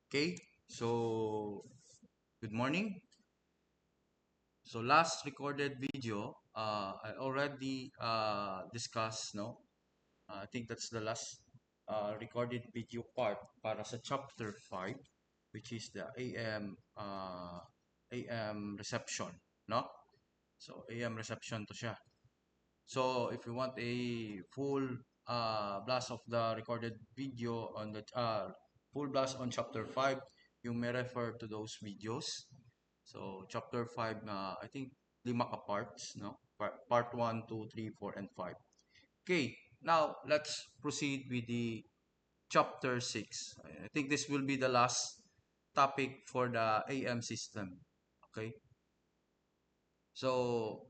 Okay, so good morning. So last recorded video, I already discussed, no? I think that's the last recorded video part para sa chapter 5, which is the AM reception, no? So AM reception to siya. So if you want a full blast of the recorded video on the full blast on chapter 5, you may refer to those videos. So chapter 5 I think lima ka parts, no? Part 1, 2, 3, 4, and 5. Okay, now let's proceed with the chapter 6. I think this will be the last topic for the AM system. Okay, so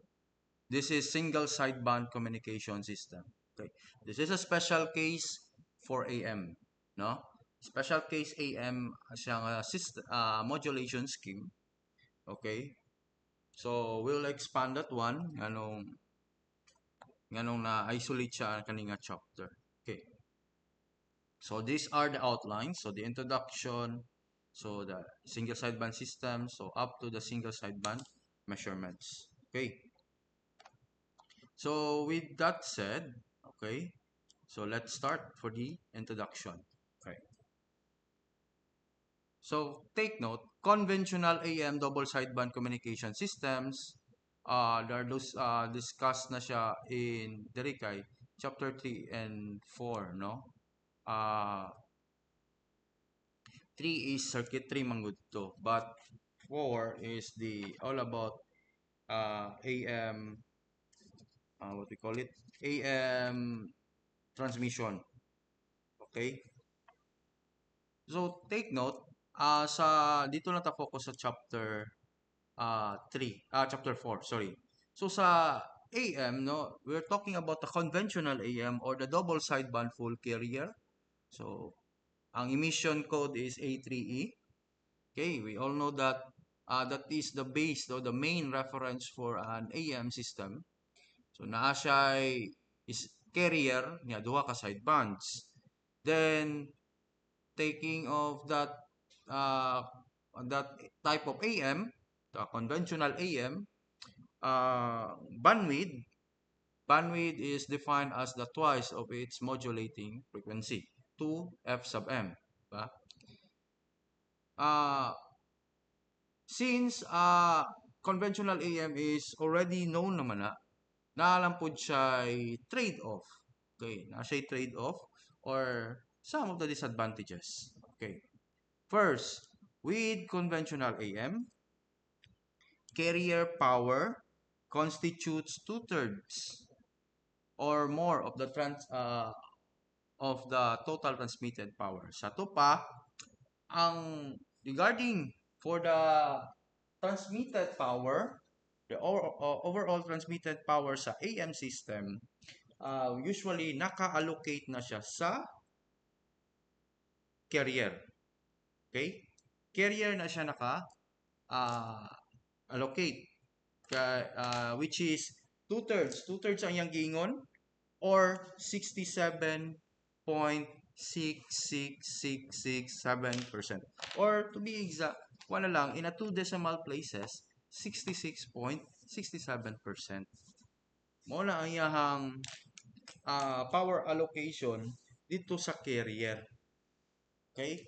this is single sideband communication system. Okay, this is a special case for AM, no? Special case AM siyang system, modulation scheme. Okay, so we'll expand that one nganong na-isolate siya kaninga chapter. Okay. So these are the outlines. So the introduction, so the single sideband system, so up to the single sideband measurements. Okay. So with that said, okay, so let's start for the introduction. Okay. So take note, conventional AM double sideband communication systems, there are those discussed na siya in Derikay, chapter 3 and 4, no? Uh, 3 is circuitry manggudto, but 4 is the all about AM, what we call it, AM transmission. Okay? So take note, sa dito na ta focus sa chapter 3, chapter 4, sorry. So sa AM, no, we're talking about the conventional AM or the double sideband full carrier. So ang emission code is A3E. Okay, we all know that that is the base, no, the main reference for an AM system. So naa siya is carrier niya duha ka sidebands. Then taking of uh, that type of AM, the conventional AM, bandwidth, bandwidth is defined as the twice of its modulating frequency, 2 F sub m. Diba? Uh, since conventional AM is already known naman naalam po siya trade-off. Okay, na siya trade-off or some of the disadvantages. Okay. First, with conventional AM, carrier power constitutes two-thirds or more of the total transmitted power. Sa to pa, ang regarding for the transmitted power, the overall transmitted power sa AM system, usually naka-allocate na siya sa carrier. Okay? Carrier na siya uh, allocate. Which is two-thirds. Two-thirds ang iyang giingon or 67.66667%. Or to be exact, wala lang, in a two decimal places, 66.67%. Mo na ang iyahang power allocation dito sa carrier. Okay?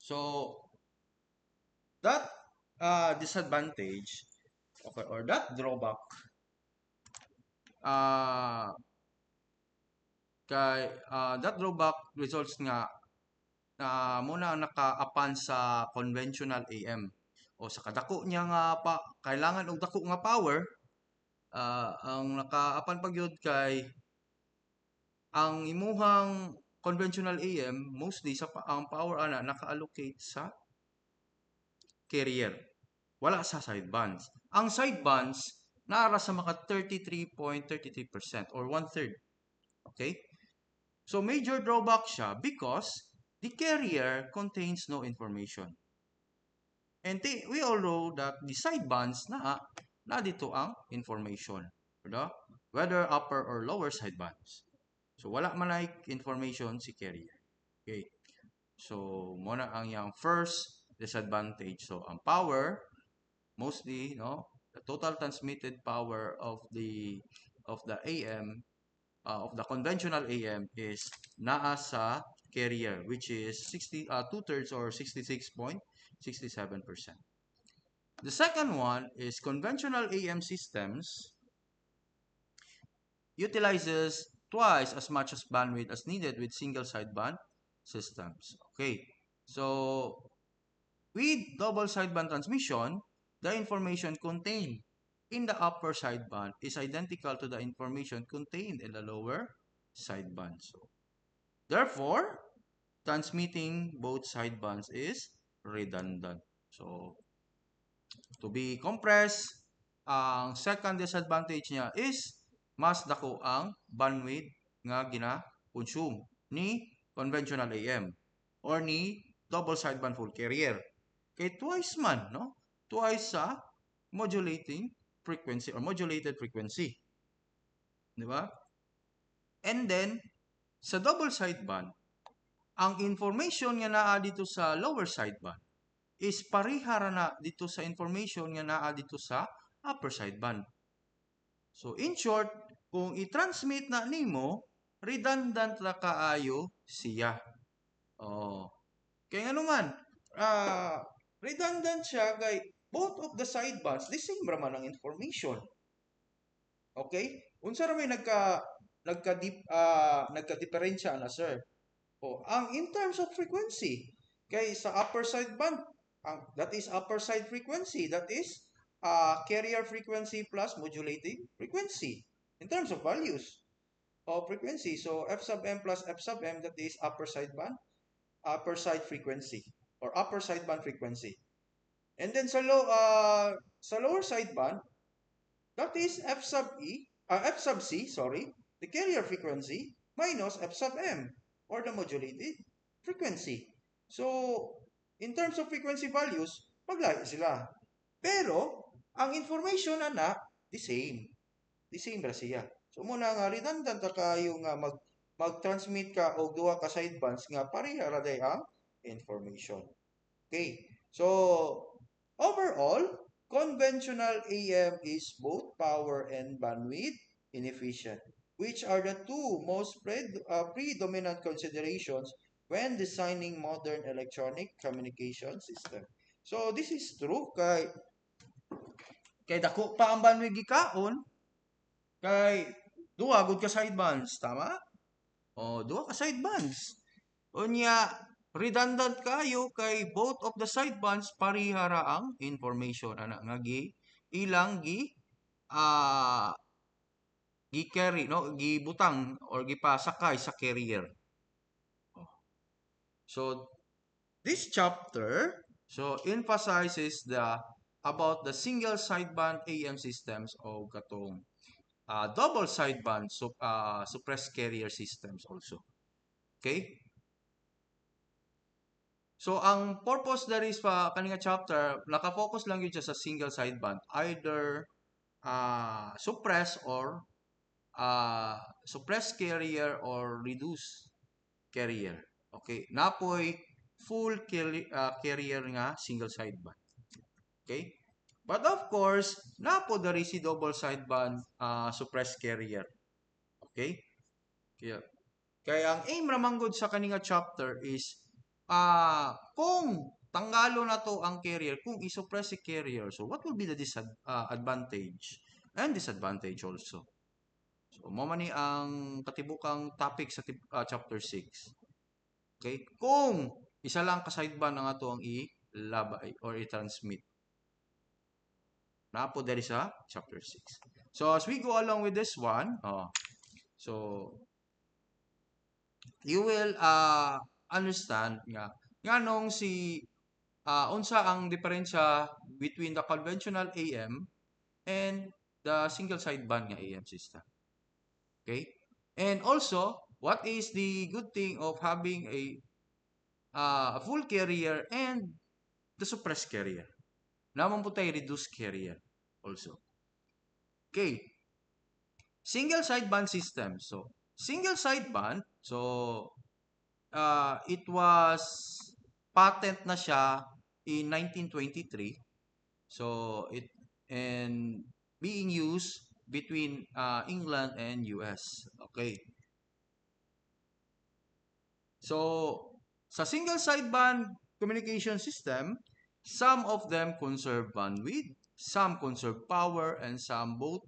So, that disadvantage, okay, or that drawback, that drawback results nga na muna nakaapan sa conventional AM o sa kadako niya nga kailangan og dako nga power, ang nakaapan pagyud kay ang imuhang conventional AM mostly ang power ana naka-allocate sa carrier, wala sa sidebands. Ang sidebands naara sa mga 33.33% or one-third. Okay? So major drawback siya because the carrier contains no information. And we all know that the sidebands na dito ang information. Diba? Whether upper or lower sidebands. So wala man like information si carrier. Okay. So, muna ang yung first disadvantage. So, ang power, mostly, no, the total transmitted power of the AM, of the conventional AM is naa sa carrier, which is 2/3 or 66.67%. The second one is conventional AM systems utilizes twice as much as bandwidth as needed with single sideband systems. Okay, so with double sideband transmission, the information contained in the upper sideband is identical to the information contained in the lower sideband. So, therefore, transmitting both sidebands is redundant. So, to be compressed, ang second disadvantage niya is mas dako ang bandwidth nga gina-consume ni conventional AM or ni double sideband full carrier. Kay twice man, no? Twice sa modulating frequency or modulated frequency. Di ba? And then, sa double sideband, ang information nga naa dito sa lower sideband is parihara na dito sa information nga naa dito sa upper sideband. So, in short, kung i-transmit na nimo, redundant na kaayo siya. Oh. Kaya nga naman, redundant siya kay both of the sidebands, the same raman ang information. Okay? Unsa ra may nagka-diferensya na, sir? O, ang in terms of frequency, kay sa upper sideband, that is upper side frequency, that is carrier frequency plus modulating frequency in terms of values of frequency. So, F sub m plus F sub m, that is upper side frequency or upper sideband frequency. And then sa lower sideband, that is F sub C, sorry, the carrier frequency minus F sub m or the modulated frequency. So, in terms of frequency values, maglahi sila. Pero, ang information na the same. The same ra siya. So, muna nga redundant na kayo nga mag-transmit ka o duha ka sidebands nga pareha ra day ang information. Okay. So, overall, conventional AM is both power and bandwidth inefficient, which are the two most predominant considerations when designing modern electronic communication system. So, this is true kay dako pa ang bandwidth gikaon kay duha gud ka sidebands, tama? O duha ka sidebands. Unya redundant kayo kay both of the sidebands parihara ang information ana nga ilang gi-carry, no, gibutang or gipasakay sa carrier. So this chapter emphasizes about the single sideband AM systems o katong double sideband suppressed carrier systems also. Okay? So, ang purpose there is pa kaninga chapter, naka-focus lang yun siya sa single sideband, either suppress or suppress carrier or reduce carrier. Okay? Napoy full carrier nga single sideband. Okay? But of course, napo dari si double sideband suppress carrier. Okay? Kaya ang aim ramang good sa kaninga chapter is kung tanggalo na to ang carrier, kung isuppress si carrier, so what will be the advantage and disadvantage also? So, mo man ni ang katibukang topic sa chapter 6. Okay? Kung isa lang ka sideband na nga to ang ilabay or i-transmit. Napo dali sa chapter 6. So, as we go along with this one, so, you will understand nga nung unsa ang diferensya between the conventional AM and the single sideband nga AM system. Okay? And also, what is the good thing of having a full carrier and the suppressed carrier? Naman po tayo reduced carrier also. Okay. Single sideband system. So, single sideband, so it was patent na siya in 1923. So it and being used between England and US. Okay. So sa single sideband communication system, some of them conserve bandwidth, some conserve power, and some both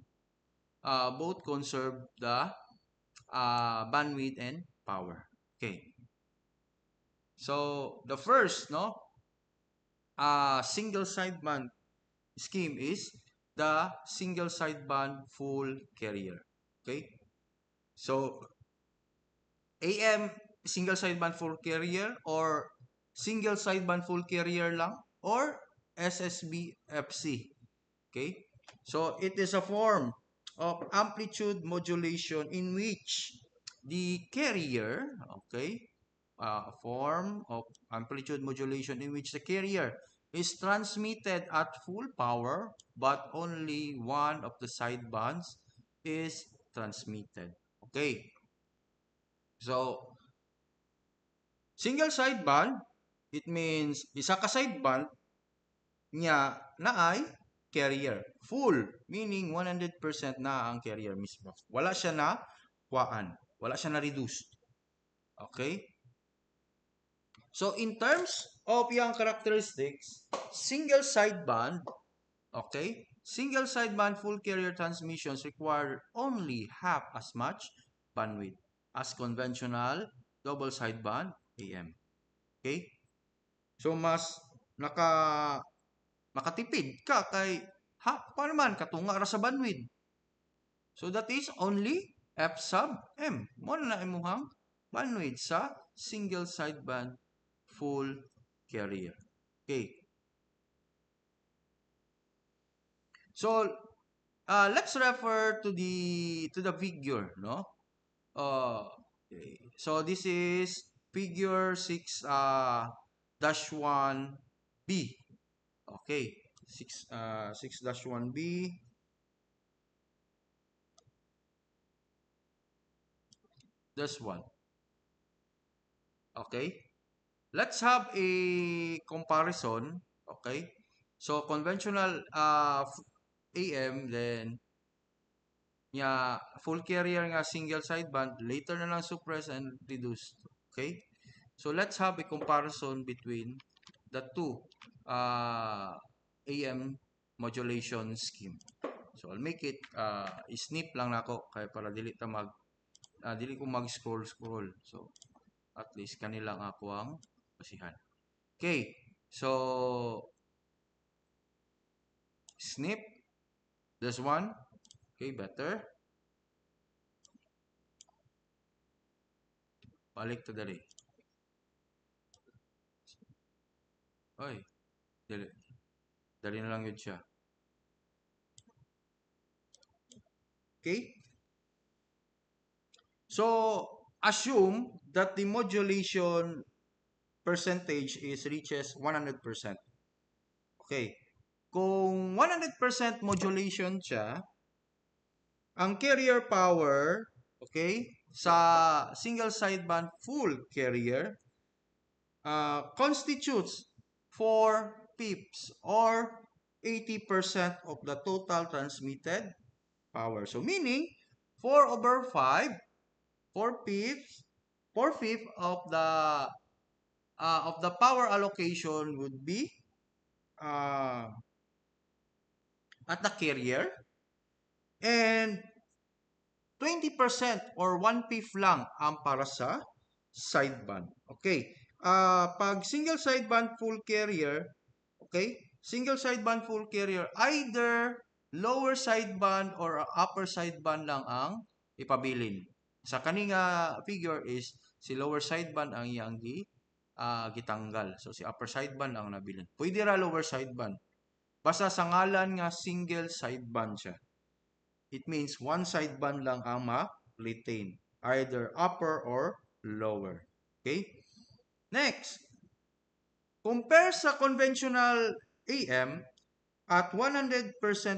conserve the bandwidth and power. Okay. So the first single sideband scheme is the single sideband full carrier. Okay. So AM single sideband full carrier or single sideband full carrier lang or SSB-FC. Okay? So it is a form of amplitude modulation in which the carrier, okay, a form of amplitude modulation in which the carrier is transmitted at full power but only one of the sidebands is transmitted. Okay. So single sideband, it means isa ka sideband niya na ay carrier. Full, meaning 100% na ang carrier mismo. Wala siya na kuhaan. Wala siya na reduced. Okay? So, in terms of yung characteristics, single sideband, okay? Single sideband full carrier transmissions require only half as much bandwidth as conventional double sideband AM. Okay? So, mas makatipid ka kay paano man katunga ra sa bandwidth. So that is only F sub M. Mo na imuhang bandwidth sa single sideband full carrier. Okay. So let's refer to the figure, no? Okay. So this is figure 6 dash 1B. Okay. 6 dash 1B. This one. Okay? Let's have a comparison. Okay? So, conventional AM, then, full carrier nga single sideband, later na lang suppress and reduce. Okay? So, let's have a comparison between the two AM modulation scheme. So, I'll make it snip lang nako kaya para dili ko mag-scroll. So, at least kanilang ako ang basihan. Okay. So, snip. This one. Okay, better. Balik to dali. Oy. Dali. Dali na lang yun siya. Okay. So, assume that the modulation percentage is reaches 100%. Okay. Kung 100% modulation siya, ang carrier power, okay, sa single sideband full carrier constitutes 4 pips or 80% of the total transmitted power. So meaning 4 over 5, 4 pips, 4/5 of the power allocation would be at the carrier, and 20% or 1/5 lang ang para sa sideband. Okay. Pag single sideband full carrier, okay, single sideband full carrier, either lower sideband or upper sideband lang ang ipabilin. Sa kaninga figure is si lower sideband ang iyang gitanggal. So si upper sideband ang nabilin. Pwede ra lower sideband. Basta sa ngalan nga single sideband siya. It means one sideband lang ang ma-retain. Either upper or lower. Okay? Next, compare sa conventional AM at 100%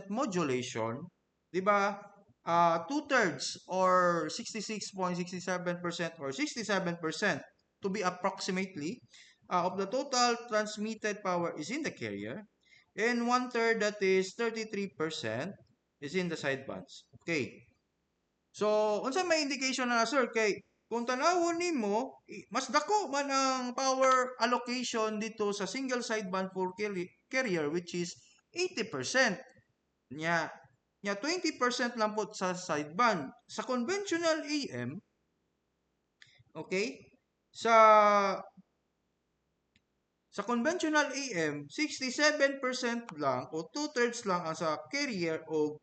modulation, di ba? 2/3 or 66.67% or 67% to be approximately of the total transmitted power is in the carrier, and 1/3, that is 33%, is in the sidebands. Okay. So, unsa may indication na sir kay kung tanawon nimo mas dako man ang power allocation dito sa single sideband for carrier, which is 80%. Nya 20% lang po sa sideband. Sa conventional AM, okay? Sa conventional AM, 67% lang o 2/3 lang ang sa carrier o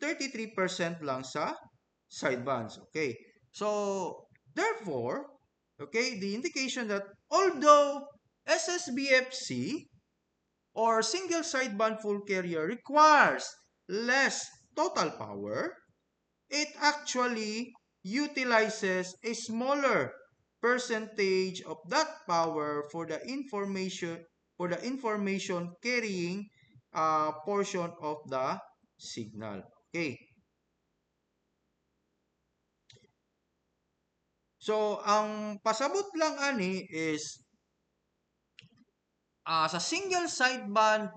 33% lang sa sidebands. Okay. So, therefore, okay, the indication that although SSBFC or single sideband full carrier requires less total power, it actually utilizes a smaller percentage of that power for the information carrying portion of the signal. Okay. So, ang pasabot lang ani is sa single sideband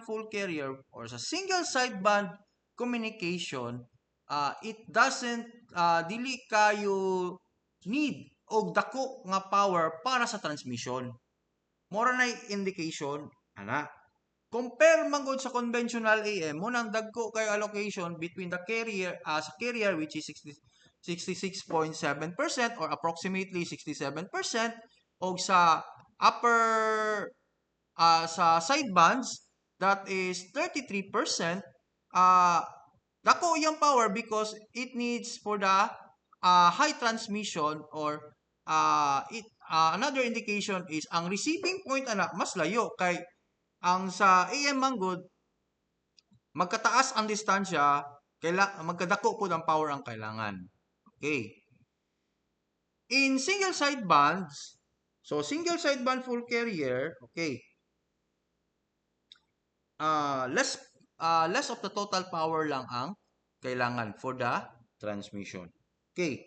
full carrier or sa single sideband communication, it doesn't dili kayo need og dako nga power para sa transmission. Mora na indication ana. Compare man gud sa conventional AM, mo nang dagko kay allocation between the carrier sa carrier, which is 66.7% or approximately 67%, og sa upper sa sidebands, that is 33%. Dako yung power because it needs for the high transmission, or another indication is ang receiving point ana mas layo kay ang sa AM manggod magkataas ang distansya, magkadako po ang power ang kailangan. Okay. In single sidebands, so single sideband full carrier, okay, less of the total power lang ang kailangan for the transmission. Okay.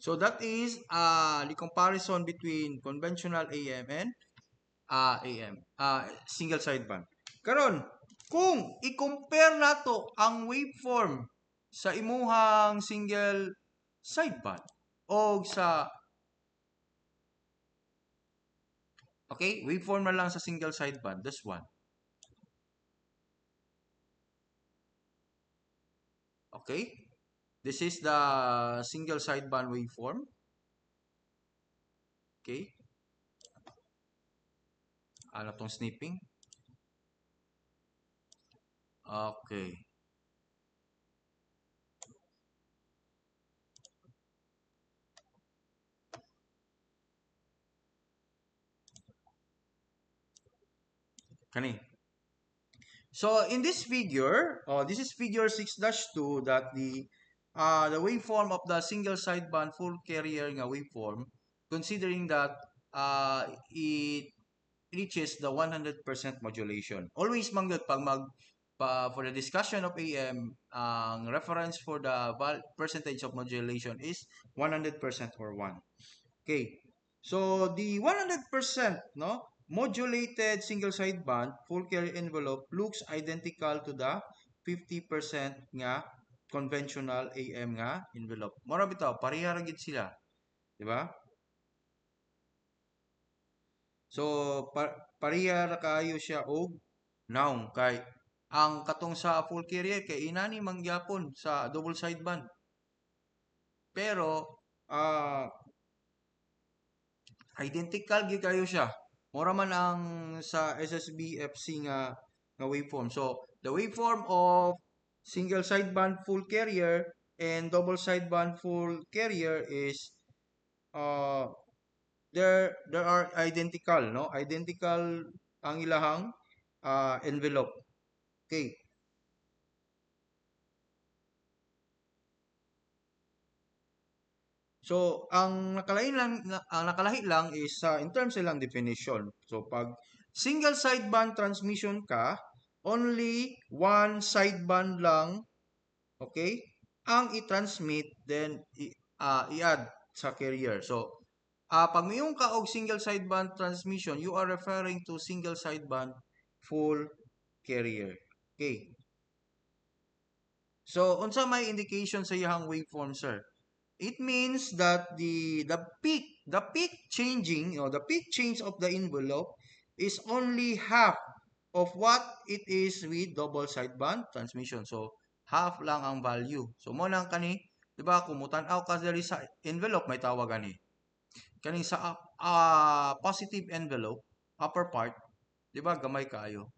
So that is the comparison between conventional AM and single sideband. Karon, kung i-compare nato ang waveform sa imuhang single sideband o sa waveform na lang sa single sideband, this one. Okay? This is the single sideband waveform. Okay? Ano tong snipping? Okay. Kani. So in this figure, this is figure 6-2, that the waveform of the single sideband full carrier nga waveform, considering that it reaches the 100% modulation. Always mangyod pag for the discussion of AM, ang reference for the percentage of modulation is 100% or 1. Okay. So the 100%, no, modulated single sideband full carrier envelope looks identical to the 50% nga conventional AM nga envelope. Mora bitaw pareha ra gid sila, di ba? So pareha ra kaayo siya og now kay ang katong sa full carrier kay inani mangyapon sa double sideband. Pero identical gyud kayo siya. Mura man ang sa SSBFC nga waveform. So, the waveform of single sideband full carrier and double sideband full carrier is there are identical, no? Identical ang ilahang envelope. Okay. So, ang nakalahi lang is in terms silang definition. So, pag single sideband transmission ka, only one sideband lang Okay? Ang i-transmit, then i-add sa carrier. So, pag mayroon ka og single sideband transmission, you are referring to single sideband full carrier. Okay. So, unsa may indication sa iyang waveform, sir? It means that the peak changing or the peak change of the envelope is only half of what it is with double sideband transmission. So half lang ang value. So mo lang kani, 'di ba, kung mutan-aw ka diri sa envelope may tawag gani. Kani sa positive envelope, upper part, 'di ba, gamay kaayo.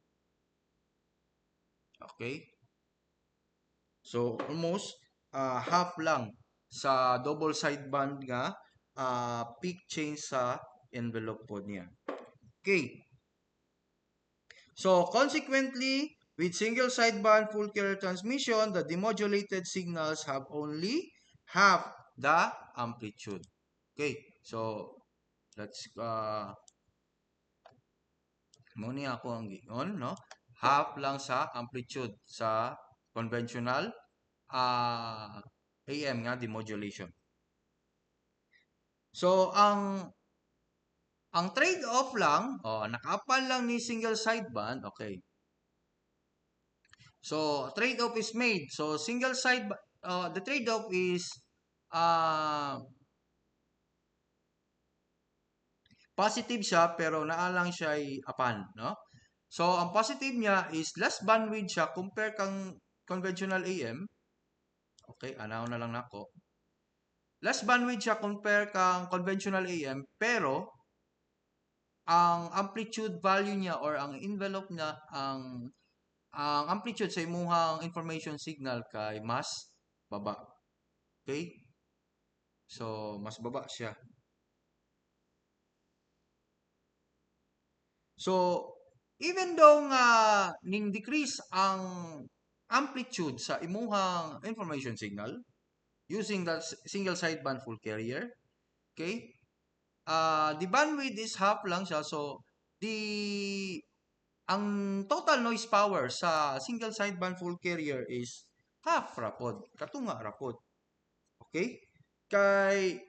Okay? So almost half lang sa double sideband nga peak change sa envelope po niya. Okay. So consequently, with single sideband full carrier transmission, the demodulated signals have only half the amplitude. Okay. So let's muna ako ang gigon, no? Half lang sa amplitude sa conventional AM nga demodulation. So ang trade-off lang, nakapan lang ni single sideband, okay. So trade-off is made. So single side, the trade-off is positive siya pero naalang siya ay apan, no? So ang positive niya is less bandwidth siya compare kang conventional AM. Okay, anaw na lang nako. Less bandwidth siya compare kang conventional AM pero ang amplitude value niya or ang envelope niya, ang amplitude sa imuhang information signal kay mas baba. Okay? So mas baba siya. So even though nga ning decrease ang amplitude sa imuhang information signal using that single sideband full carrier, okay? The bandwidth is half lang siya. So ang total noise power sa single sideband full carrier is half rapod, katunga rapod. Okay? Kay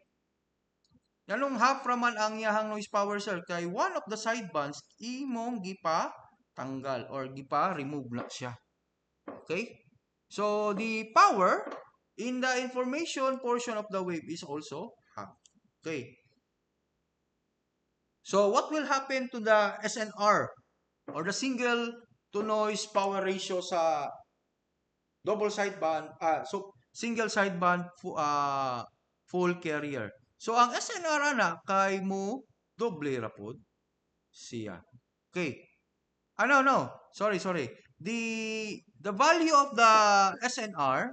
nganong half raman ang iyahang noise power, sir, kay one of the sidebands imong gipa tanggal or gipa remove na siya. Okay? So the power in the information portion of the wave is also half. Okay? So what will happen to the SNR or the single to noise power ratio sa double sideband, so single sideband full carrier? So ang SNR na kay mo doble ra pod siya. Okay. No. Sorry. The value of the SNR,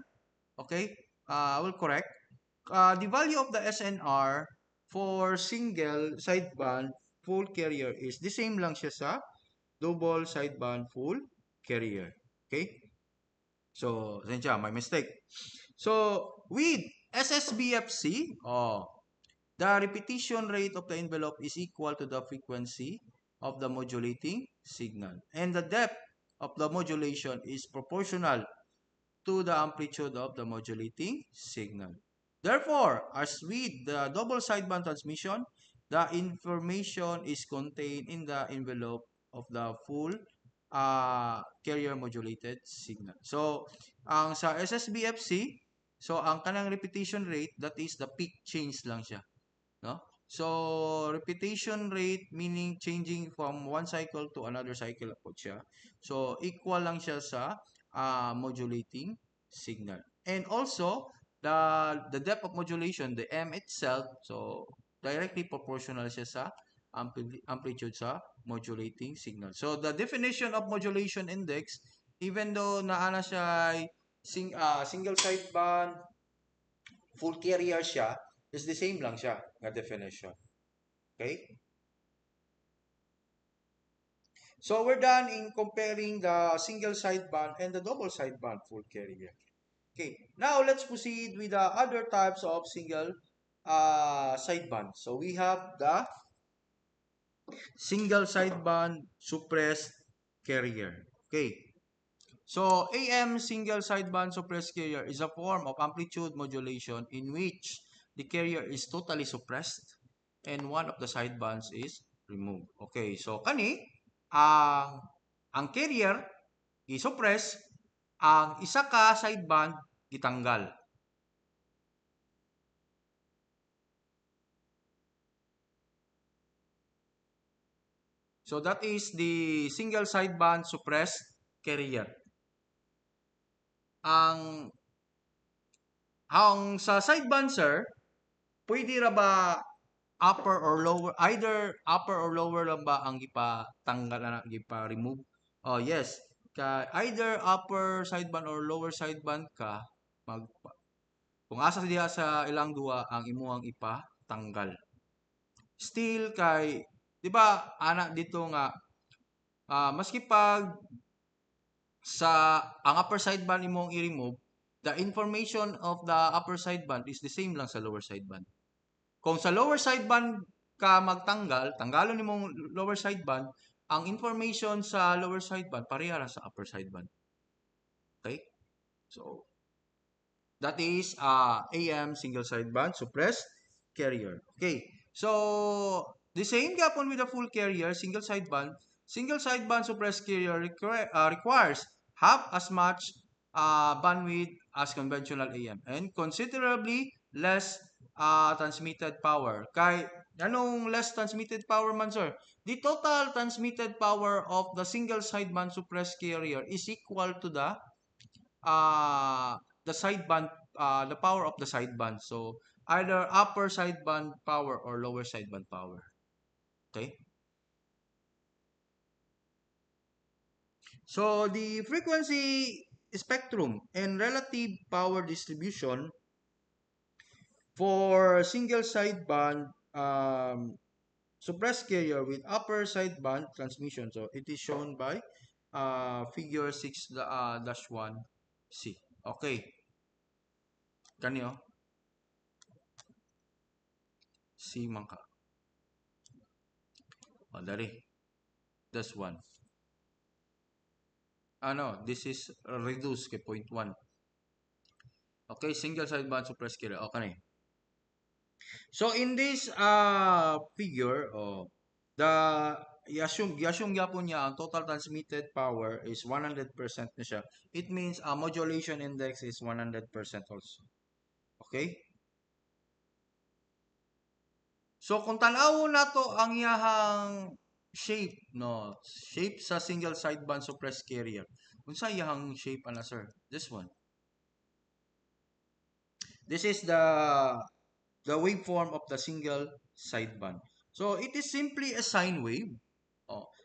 okay? I will correct. The value of the SNR for single sideband full carrier is the same lang siya sa double sideband full carrier. Okay? So, sensya, my mistake. So, with SSBFC, the repetition rate of the envelope is equal to the frequency of the modulating signal. And the depth of the modulation is proportional to the amplitude of the modulating signal. Therefore, as with the double sideband transmission, the information is contained in the envelope of the full carrier modulated signal. So, ang sa SSBFC, so ang kanang repetition rate, that is the peak change lang siya. No? So, repetition rate meaning changing from one cycle to another cycle po siya. So, equal lang siya sa modulating signal. And also, the depth of modulation, the M itself, so directly proportional siya sa amplitude sa modulating signal. So, the definition of modulation index, even though naana siya single sideband, full carrier siya, is the same lang siya nga definition. Okay? So we're done in comparing the single sideband and the double sideband full carrier. Okay, now let's proceed with the other types of single sideband. So we have the single sideband suppressed carrier. Okay, So, AM single sideband suppressed carrier is a form of amplitude modulation in which the carrier is totally suppressed and one of the sidebands is removed. Okay, so kani, ang carrier i-suppress, ang isa ka sideband gitanggal. So that is the single sideband suppressed carrier. Ang sa sideband sir, pwede ra ba upper or lower, either upper or lower lang ba ang gipatanggal na gipa-remove? Oh yes, either upper sideband or lower sideband ka mag kung asa diha sa ilang duha ang imuhang ipatanggal. Still kay, di ba ana dito nga maski pag ang upper sideband imong i-remove, the information of the upper sideband is the same lang sa lower sideband. Kung sa lower sideband ka magtanggal, tanggalon nimong lower sideband, ang information sa lower sideband pareha ra sa upper sideband. Okay? So that is AM single sideband suppressed carrier. Okay. So the same gapon with the full carrier single sideband suppressed carrier requires half as much bandwidth as conventional AM and considerably less transmitted power. Kay anong less transmitted power man sir? The total transmitted power of the single sideband suppressed carrier is equal to the sideband, the power of the sideband. So either upper sideband power or lower sideband power. Okay. So the frequency spectrum and relative power distribution for single sideband suppressed carrier with upper sideband transmission. So it is shown by figure 6-1C. Okay. Kanyo? C man ka. O, dari. That's one. This is reduced kay 0.1. Okay, single sideband suppressed carrier. Okay. So in this figure, the i-assume gyapon niya ang total transmitted power is 100% na siya. It means modulation index is 100% also. Okay? So kung tan-awo nato ang iyahang shape, no, shape sa single sideband suppressed carrier. Unsa iyahang shape ana sir? This one. This is the waveform of the single sideband. So it is simply a sine wave.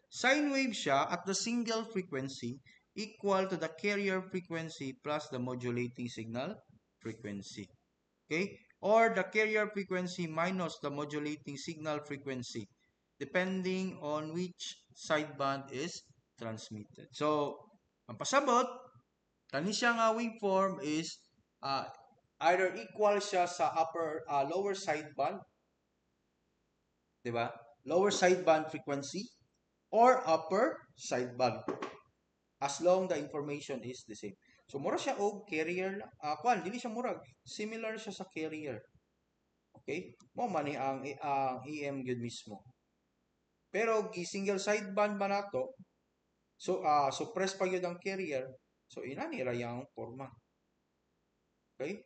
Sine wave siya at the single frequency equal to the carrier frequency plus the modulating signal frequency. Okay? Or the carrier frequency minus the modulating signal frequency depending on which sideband is transmitted. So, ang pasabot, kani siya nga waveform is either equal siya sa lower sideband, di ba? Lower sideband frequency or upper sideband as long the information is the same. So mura siya og carrier dili siya murag, similar siya sa carrier. Okay? Mo man ang EM gyud mismo. Pero single sideband ba nato? So suppress pa gyud ang carrier. So inani ra yang forma. Okay?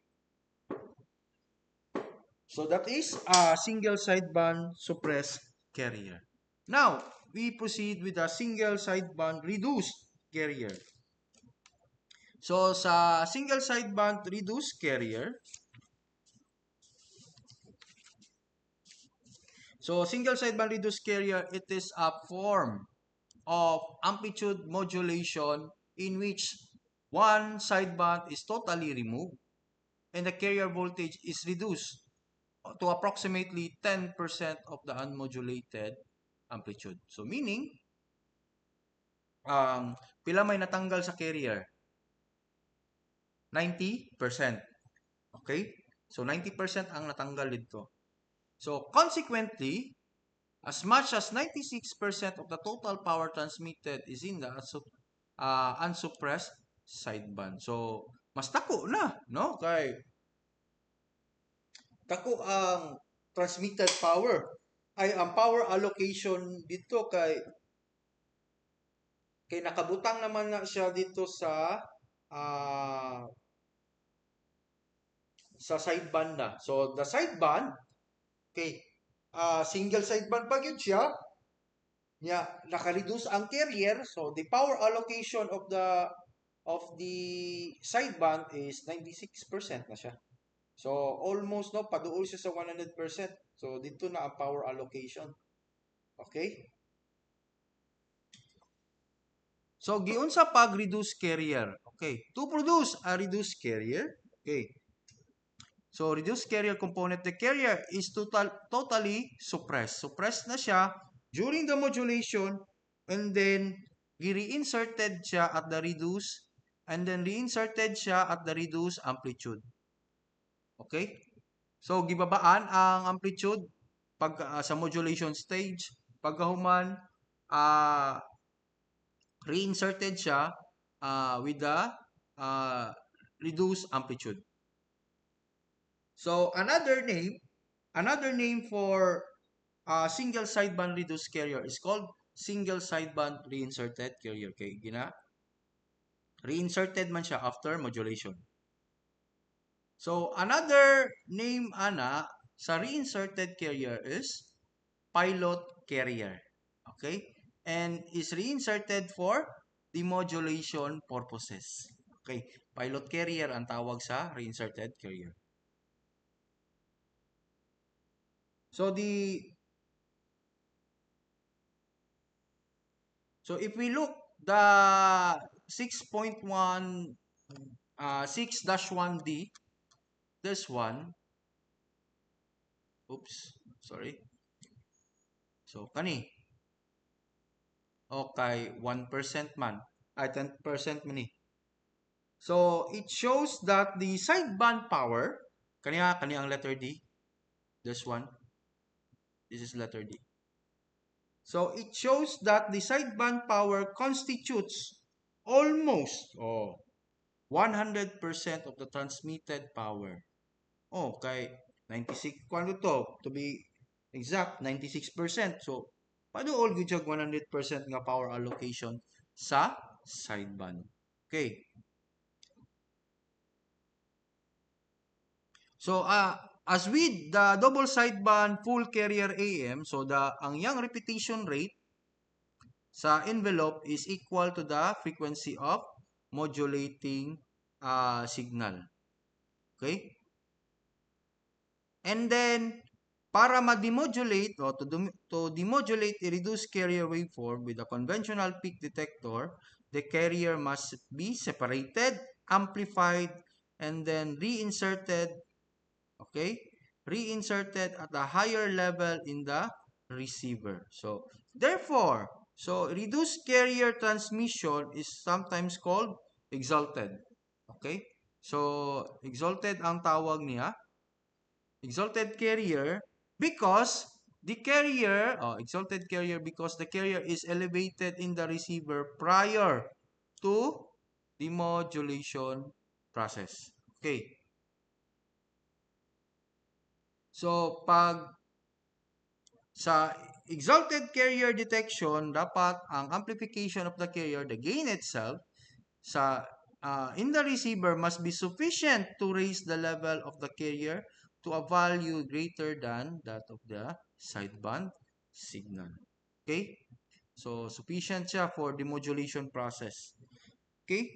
So that is a single sideband suppressed carrier. Now, we proceed with a single sideband reduced carrier. So sa single sideband reduced carrier, single sideband reduced carrier, it is a form of amplitude modulation in which one sideband is totally removed and the carrier voltage is reduced to approximately 10% of the unmodulated amplitude. So meaning, pila may natanggal sa carrier? 90%. Okay? So 90% ang natanggal dito. So consequently, as much as 96% of the total power transmitted is in the unsuppressed, sideband. So, mas dako na, no? Kay dako ang transmitted power. Ay, ang power allocation dito kay nakabutang naman na siya dito ah, sa sideband na. So, the sideband, okay, single sideband pa yun siya, niya naka-reduce ang carrier, so the power allocation of the sideband is 96% na siya. So, almost, no, paduol siya sa 100%. So, dito na ang power allocation. Okay? So, giunsa pag-reduce carrier. Okay. To produce a reduced carrier, okay. So, reduced carrier component, the carrier is totally suppressed. Suppressed na siya during the modulation, and then reinserted siya at the reduced, and then reinserted siya at the reduced amplitude. Okay? So, gibabaan ang amplitude pag sa modulation stage. Pagkahuman, reinserted siya with the reduced amplitude. So, another name for single sideband reduced carrier is called single sideband reinserted carrier. Okay, reinserted man siya after modulation. So, another name sa reinserted carrier is pilot carrier. Okay? And is reinserted for demodulation purposes. Okay? Pilot carrier ang tawag sa reinserted carrier. So, if we look the 6.1 6-1D, this one, oops, sorry. So, kani, okay, 1% man, ay 10% man ni. So, it shows that the sideband power, kani ang letter D, this one, this is letter D. So, it shows that the sideband power constitutes almost 100% of the transmitted power. Okay, 96, kung to be exact, 96%. So, paduol gyud siya 100% nga power allocation sa sideband. Okay. So, as with the double sideband full carrier AM, so ang yang repetition rate sa envelope is equal to the frequency of modulating signal. Okay? And then, para ma-demodulate o to demodulate a reduced carrier waveform with a conventional peak detector, the carrier must be separated, amplified, and then reinserted, okay? Reinserted at a higher level in the receiver. So, therefore, reduced carrier transmission is sometimes called exalted. Okay? So, exalted ang tawag niya. Exalted carrier because the carrier, exalted carrier because the carrier is elevated in the receiver prior to the modulation process. Okay. So, pag sa exalted carrier detection, dapat ang amplification of the carrier, the gain itself, in the receiver must be sufficient to raise the level of the carrier to a value greater than that of the sideband signal. Okay? So, sufficient siya for the modulation process. Okay?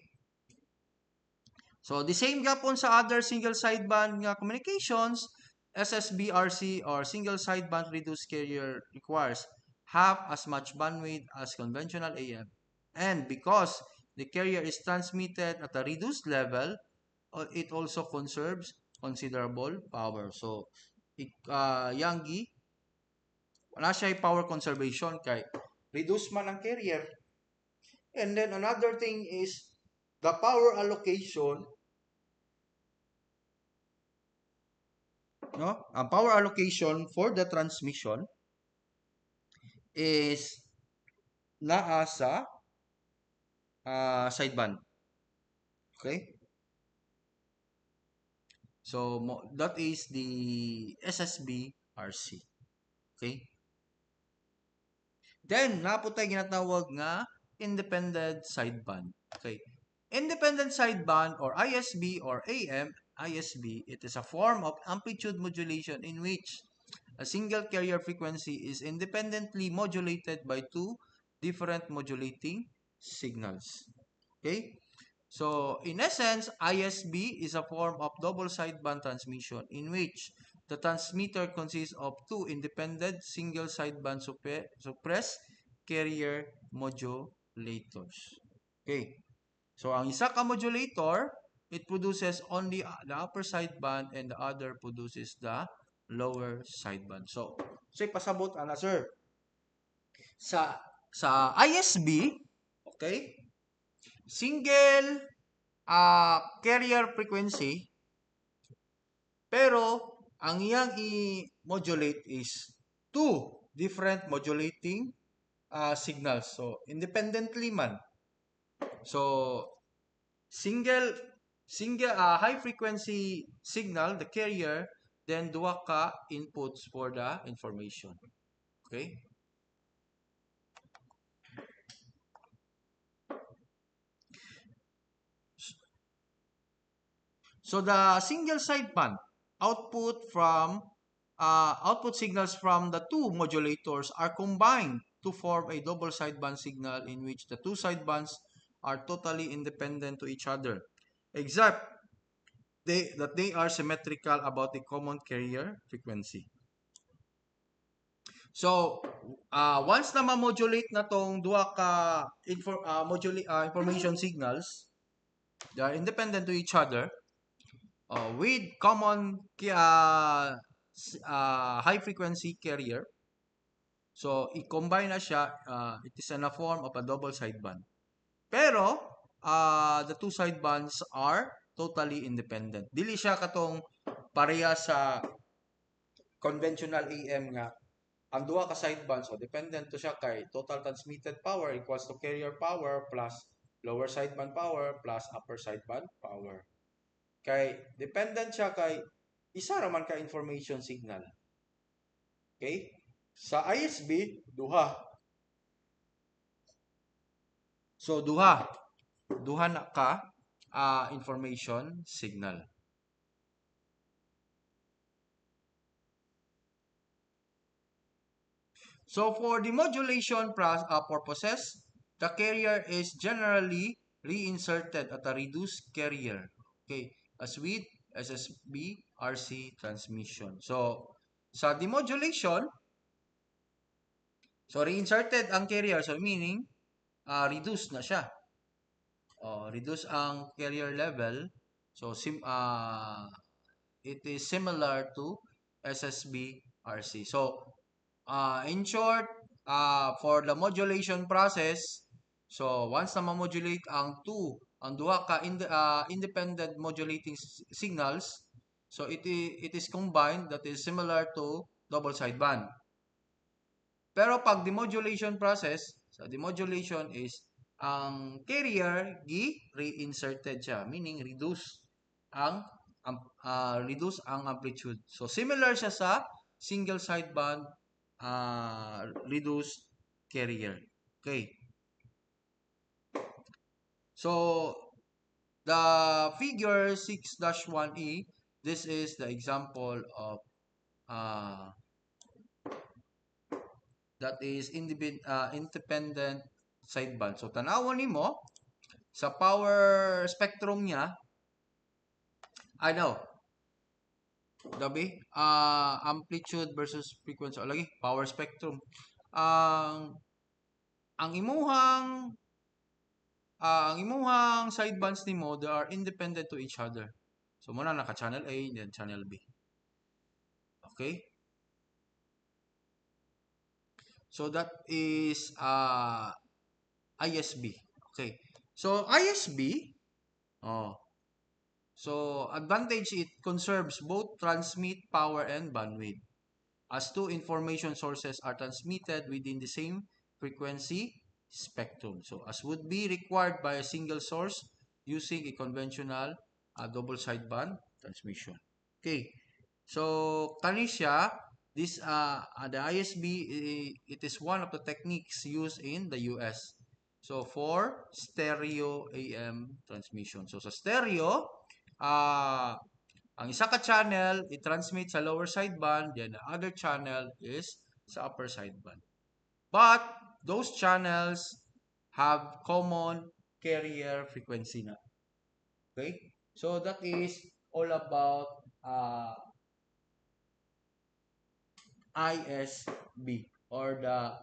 So, the same gapon sa other single sideband nga communications, SSBRC or single sideband reduced carrier requires half as much bandwidth as conventional AM. And because the carrier is transmitted at a reduced level, it also conserves considerable power. So, Yangi, wala siya power conservation kay reduce man ang carrier. And then another thing is the power allocation, no? Ang power allocation for the transmission is naa sa sideband. Okay? So, that is the SSB RC. Okay? Then, napo tayo ginatawag nga independent sideband. Okay? Independent sideband or ISB or AM, ISB, it is a form of amplitude modulation in which a single carrier frequency is independently modulated by two different modulating signals. Okay? So, in essence, ISB is a form of double sideband transmission in which the transmitter consists of two independent single sideband suppressed carrier modulators. Okay. So, ang isa ka modulator, it produces only the upper sideband and the other produces the lower sideband. So pasabot ana sir. Sa ISB, okay? Single carrier frequency, pero ang iyang i-modulate is two different modulating signals. So, independently man. So, single high frequency signal, the carrier, then duha ka inputs for the information. Okay? So the single sideband output signals from the two modulators are combined to form a double sideband signal in which the two sidebands are totally independent to each other, except that they are symmetrical about the common carrier frequency. So, once na ma-modulate na tong duha ka information signals, they are independent to each other with common high frequency carrier. So, i-combine na siya, it is in a form of a double sideband. Pero, the two sidebands are totally independent. Dili siya katong pareha sa conventional AM nga ang duha ka sideband, so dependent to siya kay total transmitted power equals to carrier power plus lower sideband power plus upper sideband power. Kay dependent siya kay isa ra man ka information signal. Okay? Sa ISB, duha. So duha na ka information signal. So for the modulation purposes, the carrier is generally reinserted at a reduced carrier. Okay, as with SSB RC transmission. So sa demodulation, so reinserted ang carrier, so meaning reduce na siya. Reduce ang carrier level. So it is similar to SSB RC. So in short, for the modulation process, so once na ma-modulate ang duha ka independent modulating signals, so it is combined, that is similar to double sideband. Pero pag demodulation process, so demodulation is ang carrier reinserted siya, meaning reduce ang amplitude. So similar siya sa single sideband reduced carrier. Okay. So the figure 6-1E, this is the example of that is independent sideband. So tanawon nimo sa power spectrum niya, gabi amplitude versus frequency lagi power spectrum. Ang imuhang sidebands nimo, they are independent to each other. So muna naka channel A then channel B. Okay? So that is ISB. Okay. So ISB, so advantage, it conserves both transmit power and bandwidth, as two information sources are transmitted within the same frequency spectrum. So as would be required by a single source using a conventional double sideband transmission. Okay. So, kanisya, this the ISB, it is one of the techniques used in the US. So, for stereo AM transmission. So, sa stereo, uh, ang isa ka channel, i-transmit sa lower sideband, then the other channel is sa upper sideband. But, those channels have common carrier frequency na. Okay? So, that is all about ISB or the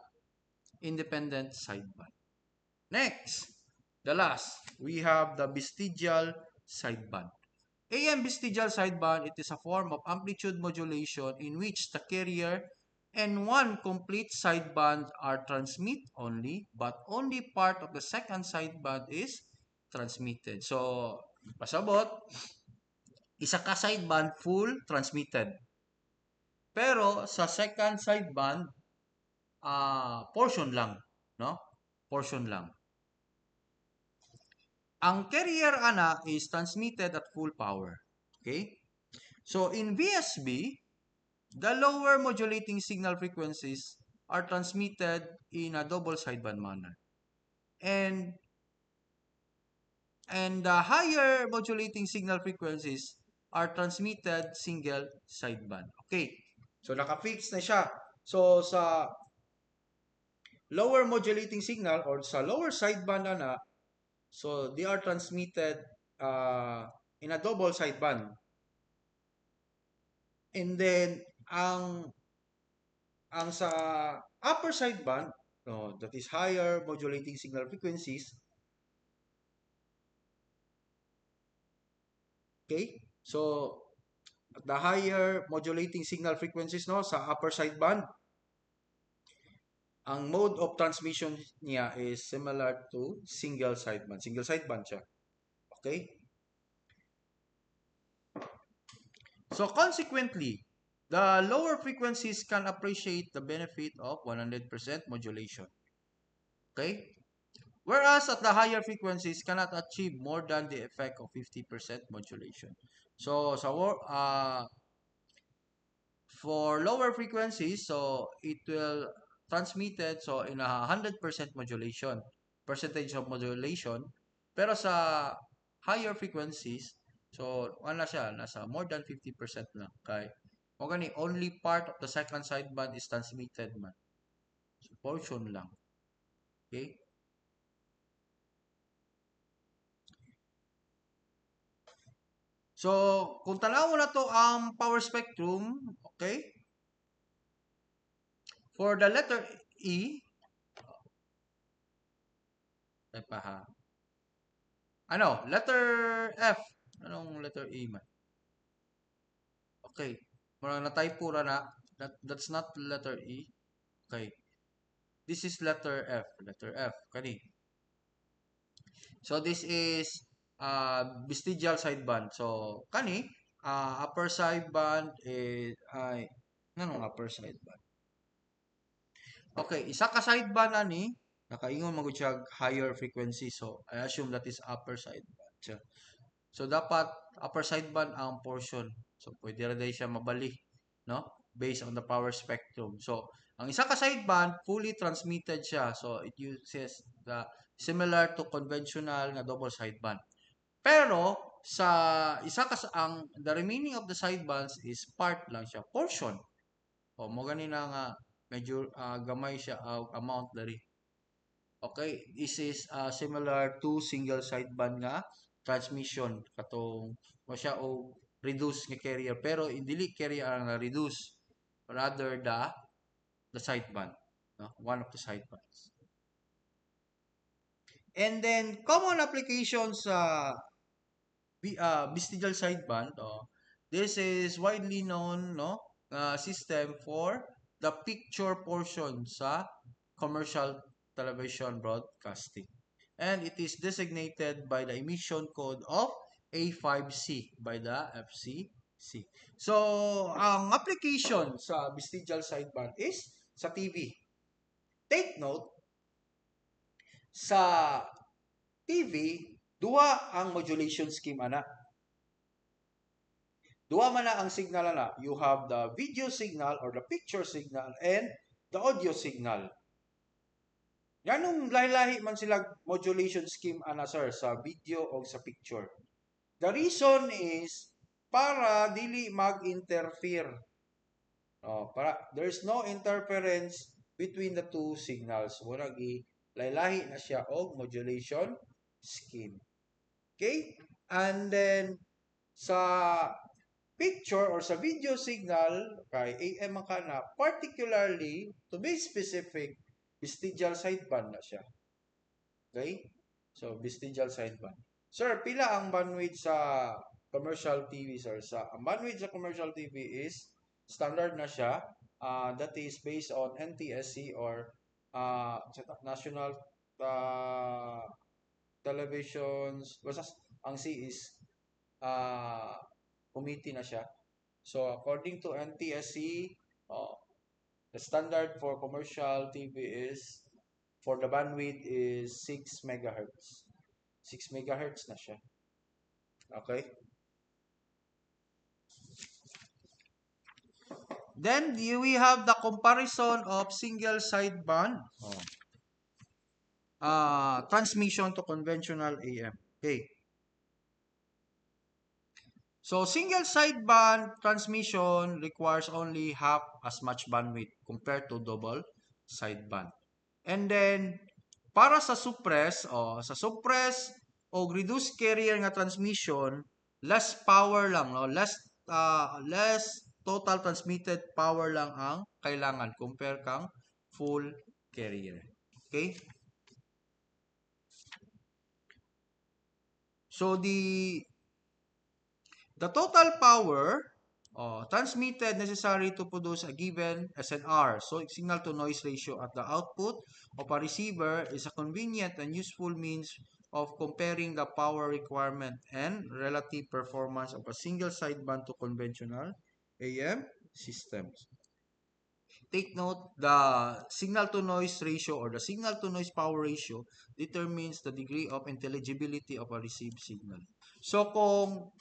independent sideband. Next, the last, we have the vestigial sideband. AM vestigial sideband, it is a form of amplitude modulation in which the carrier and one complete sideband are transmit only, but only part of the second sideband is transmitted. So, pasabot, isa ka sideband full transmitted. Pero sa second sideband, portion lang, no? Portion lang. Ang carrier ana is transmitted at full power. Okay? So in VSB, the lower modulating signal frequencies are transmitted in a double sideband manner. And the higher modulating signal frequencies are transmitted single sideband. Okay. So naka-fix na siya. So sa lower modulating signal or sa lower sideband na, so they are transmitted in a double sideband. And then ang sa upper sideband, no, that is higher modulating signal frequencies. Okay? So the higher modulating signal frequencies, no, sa upper sideband, ang mode of transmission niya is similar to single sideband. Single sideband siya. Okay? So consequently, the lower frequencies can appreciate the benefit of 100% modulation. Okay? Whereas at the higher frequencies cannot achieve more than the effect of 50% modulation. So for lower frequencies, so it will transmitted so in a 100% modulation, percentage of modulation. Pero sa higher frequencies, so wala siya, nasa more than 50% lang. Kay only part of the second sideband is transmitted man. So portion lang. Okay? So, kung tanaw na to ang power spectrum, okay? For the letter E, ay pa ha. Ano, letter F. Anong letter E man? Okay. Mura na typo ra na. That's not letter E. Okay. This is letter F. Letter F. Kani. So, this is vestigial sideband. So, kani, upper sideband is, nanong upper sideband? Okay, isa ka sideband ani, nakaingon magud siya higher frequency. So, I assume that is upper sideband siya. So, dapat upper sideband ang portion. So, pwede rin siya mabali, no? Based on the power spectrum. So, ang isa ka sideband, fully transmitted siya. So, it uses the similar to conventional na double sideband. Pero, sa isa ka ang the remaining of the sidebands is part lang siya, portion. O, mo ganina nga, medyo gamay siya amount dari. Okay, this is similar to single sideband nga transmission katong mo siya o reduce nga carrier pero dili carrier ang reduce, rather the sideband, no? One of the sidebands. And then common applications sa vestigial sideband, this is widely known, no, system for the picture portion sa commercial television broadcasting. And it is designated by the emission code of A5C by the FCC. So, ang application sa vestigial sideband is sa TV. Take note, sa TV, Duha ang modulation scheme ana. Duha man na ang signal ana. You have the video signal or the picture signal and the audio signal. Ganong lahi-lahi man sila modulation scheme ana sir sa video o sa picture. The reason is para dili mag-interfere. Para there's no interference between the two signals. Mura gi lahi-lahi na siya og modulation scheme. Okay? And then sa picture or sa video signal kay AM ang kana, particularly to be specific, vestigial sideband na siya. Okay? So vestigial sideband. Sir, pila ang bandwidth sa commercial TV, sir? Ang bandwidth sa commercial TV is standard na siya. That is based on NTSC or National Televisions. Basta ang C is uh, committee na siya. So, according to NTSC, the standard for commercial TV is, for the bandwidth is 6 megahertz. 6 megahertz na siya. Okay? Then, we have the comparison of single sideband transmission to conventional AM. Okay. So, single sideband transmission requires only half as much bandwidth compared to double sideband. And then, para sa suppress o reduced carrier nga transmission, less power lang, no? Less total transmitted power lang ang kailangan compare kang full carrier. Okay? So, the total power transmitted necessary to produce a given SNR, so signal to noise ratio at the output of a receiver, is a convenient and useful means of comparing the power requirement and relative performance of a single sideband to conventional AM systems. Take note, the signal to noise ratio or the signal to noise power ratio determines the degree of intelligibility of a received signal. So kung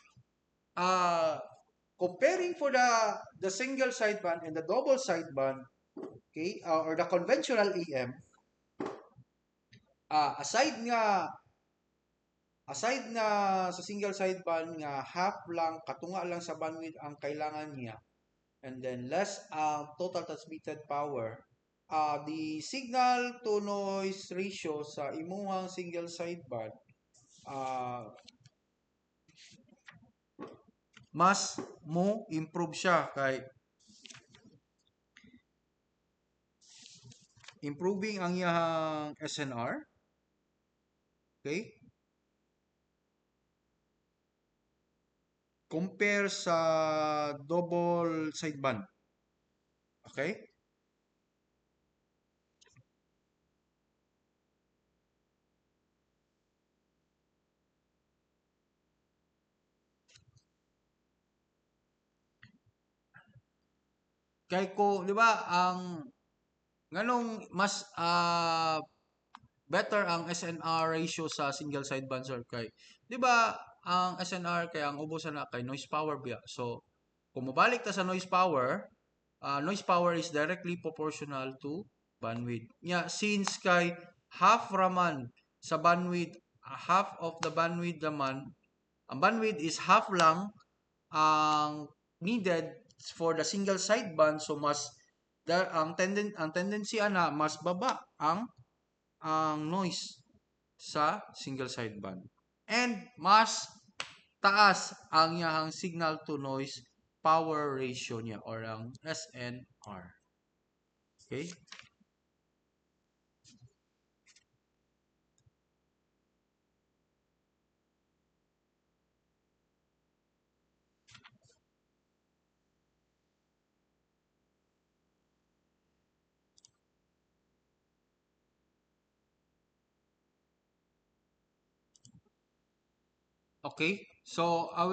comparing for the single sideband and the double sideband, okay, or the conventional AM, aside nga sa single sideband nga half lang, katunga lang sa bandwidth ang kailangan niya, and then less total transmitted power, the signal to noise ratio sa imuhang single sideband mas mo improve siya kay improving ang iyang SNR. Okay? Compare sa double sideband. Okay? Kay ko, di ba, ang nganong mas better ang SNR ratio sa single sideband, sir, kay di ba ang SNR kay ang ubusan na kay noise power biya. So kung mabalik ta sa noise power is directly proportional to bandwidth. Since kay half raman sa bandwidth, half of the bandwidth naman, ang bandwidth is half lang ang needed for the single sideband, so mas ang tendency ana mas baba ang noise sa single sideband. And mas taas ang iyang signal to noise power ratio niya or ang SNR. Okay? Okay? So, I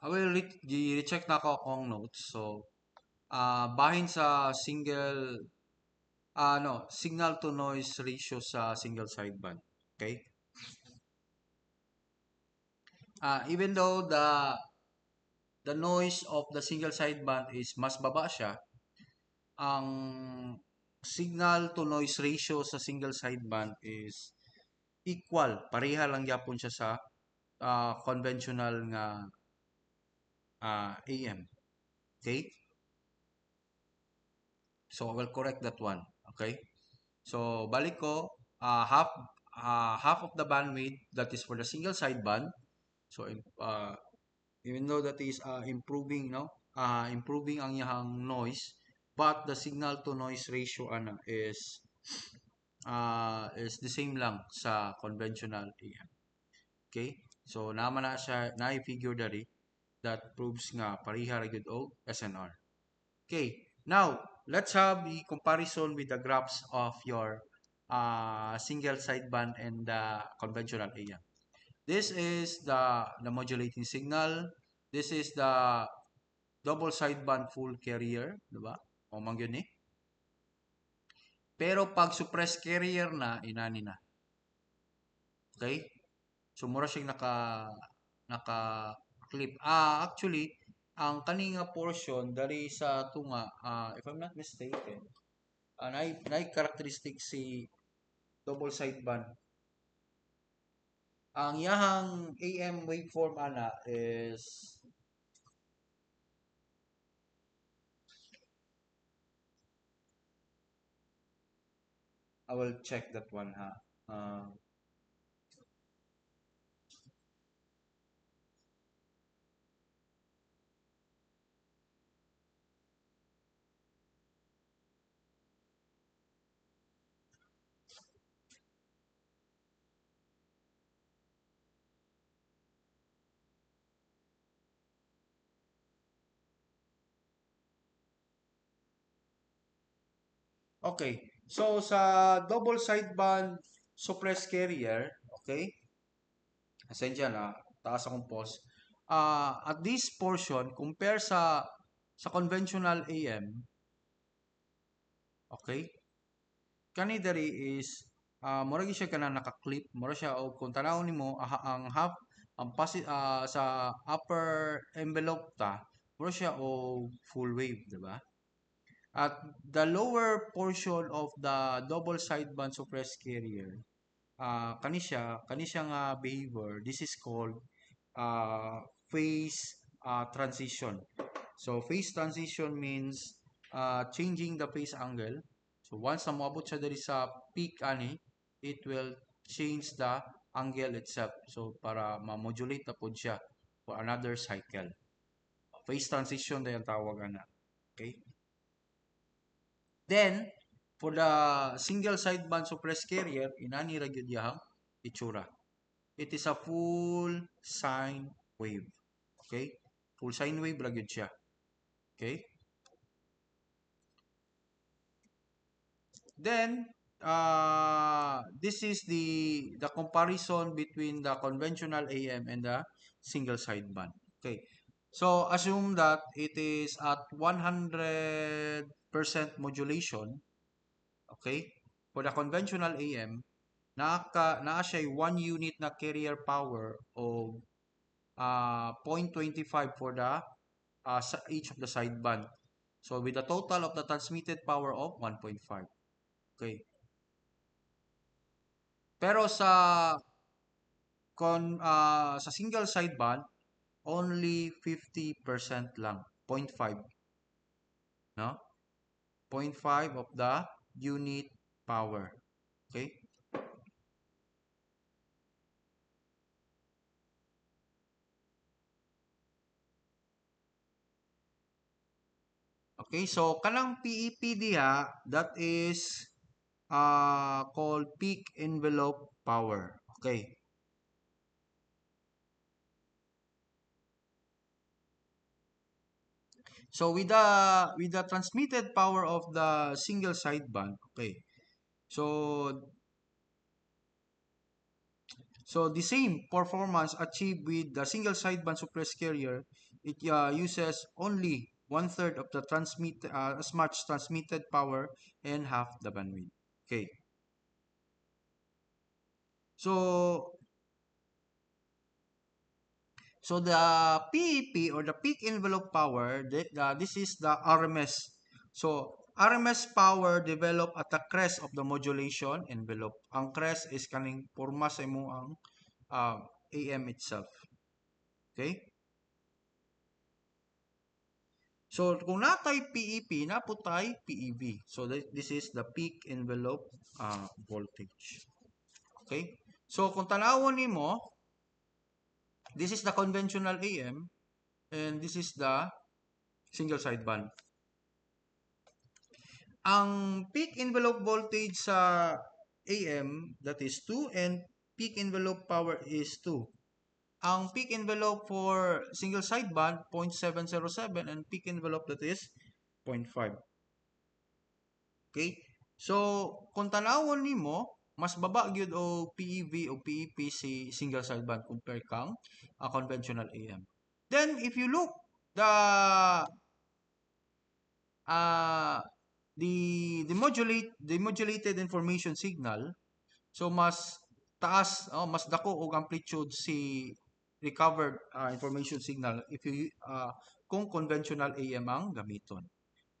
will recheck na ako akong notes. So, bahin sa signal to noise ratio sa single sideband. Okay? Even though the noise of the single sideband is mas baba siya, ang signal to noise ratio sa single sideband is equal. Pareha lang yapon siya sa conventional nga AM. Okay? So I will correct that one. Okay? So balik ko, half of the bandwidth that is for the single sideband. So even though that is improving, no, improving ang iyang noise, but the signal to noise ratio is the same lang sa conventional AM. Okay, so naman na siya na-figure dari that proves nga pareha ra gyud og SNR. Okay, now let's have the comparison with the graphs of your single sideband and the conventional AM. This is the modulating signal. This is the double sideband full carrier, di ba? O man yun eh. Pero pag suppress carrier na, inani na. Okay? So mura siyang naka clip. Actually, ang kaninga portion dari sa tunga, if I'm not mistaken, na characteristic si double sideband. Ang yahang AM waveform ana is I will check that one ha. Okay. So sa double sideband suppressed carrier, okay? Asensya na, taas akong pause. At this portion compare sa conventional AM, okay? Kani diri is mura gyud siya kana naka-clip, mura siya og kung tanaw nimo ang half ang sa upper envelope ta, mura siya og full wave, di ba? At the lower portion of the double sideband suppressed carrier, kani siya nga behavior, this is called phase transition. So phase transition means changing the phase angle. So once na moabot siya diri sa peak ani, it will change the angle itself. So para ma-modulate na pod siya for another cycle. Phase transition na yung tawag ana. Okay? Then, for the single sideband suppressed carrier, inani ra gyud yahang itsura. It is a full sine wave. Okay? Full sine wave ra gyud siya. Okay? Then, this is the comparison between the conventional AM and the single sideband. Okay. So, assume that it is at 100% modulation. Okay? For the conventional AM, naa siya 1 unit na carrier power of 0.25 for the each of the sideband. So, with a total of the transmitted power of 1.5. Okay. Pero sa single sideband, only 50% lang, 0.5, no? 0.5 of the unit power. Okay? Okay, so kanang PEP diha, that is called peak envelope power. Okay. So with the transmitted power of the single sideband, okay. So the same performance achieved with the single sideband suppressed carrier, it uses only one third of the as much transmitted power and half the bandwidth. Okay. So the PEP or the peak envelope power, this is the RMS. So RMS power develop at the crest of the modulation envelope. Ang crest is kaning porma sa imo ang AM itself. Okay? So kung natay PEP, naputay PEV. So this is the peak envelope voltage. Okay? So kung tanawon nimo, this is the conventional AM and this is the single sideband. Ang peak envelope voltage sa AM, that is 2, and peak envelope power is 2. Ang peak envelope for single sideband, 0.707, and peak envelope that is 0.5. Okay? So, kung tanawon nimo, mas baba gyud o PEV o PEP si single sideband compare kang conventional AM. Then, if you look the uh, the modulated information signal, so mas taas, mas dako og amplitude si recovered information signal if you kung conventional AM ang gamiton.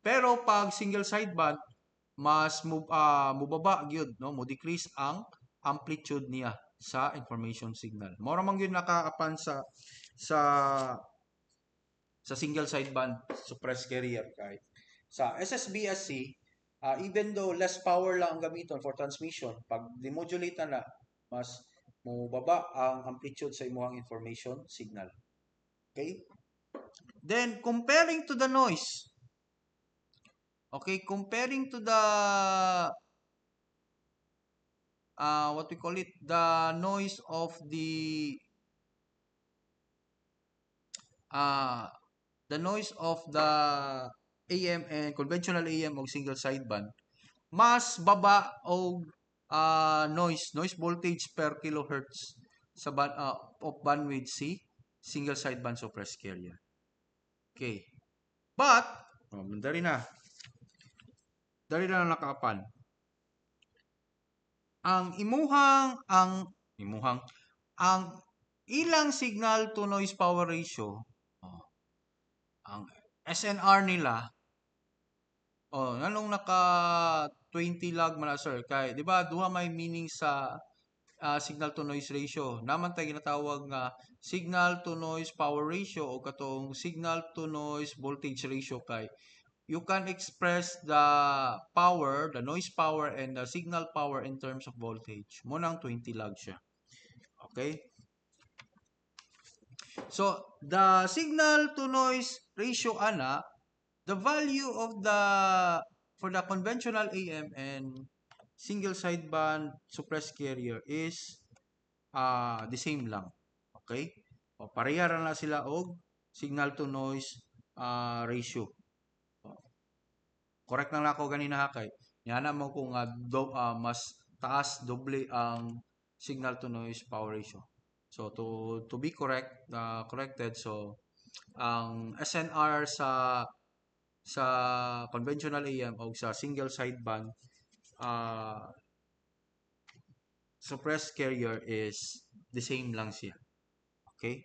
Pero pag single sideband, mas mubaba gyud, no, mo decrease ang amplitude niya sa information signal. Mao ra man gyud nakaapan sa sa single sideband suppressed carrier kay sa SSBSC, even though less power lang ang gamiton for transmission, pag demodulate na, mas mababa ang amplitude sa imuhang information signal. Okay? Then, comparing to the noise. Okay, comparing to the, what we call it, the noise of uh, the AM and conventional AM o single sideband, mas baba o noise voltage per kilohertz sa of bandwidth si single sideband suppressed carrier. Okay. But, dari na nakaapan. Ang ilang signal to noise power ratio, ang SNR nila, nanong naka 20 lag man na, sir, kay di ba duha may meaning sa signal to noise ratio. Naman tayo ginatawag nga signal to noise power ratio o katong signal to noise voltage ratio kay you can express the power, the noise power and the signal power in terms of voltage. Mo nang 20 lag siya. Okay? So, the signal to noise ratio ana, the value of for the conventional AM and single sideband suppressed carrier is the same lang. Okay? O, pareha na sila og signal to noise ratio. Correct lang ako ganina ha kay. Yana mo kung mas taas doble ang signal to noise power ratio. So to be corrected, so ang SNR sa conventional AM o sa single sideband suppressed carrier is the same lang siya. Okay?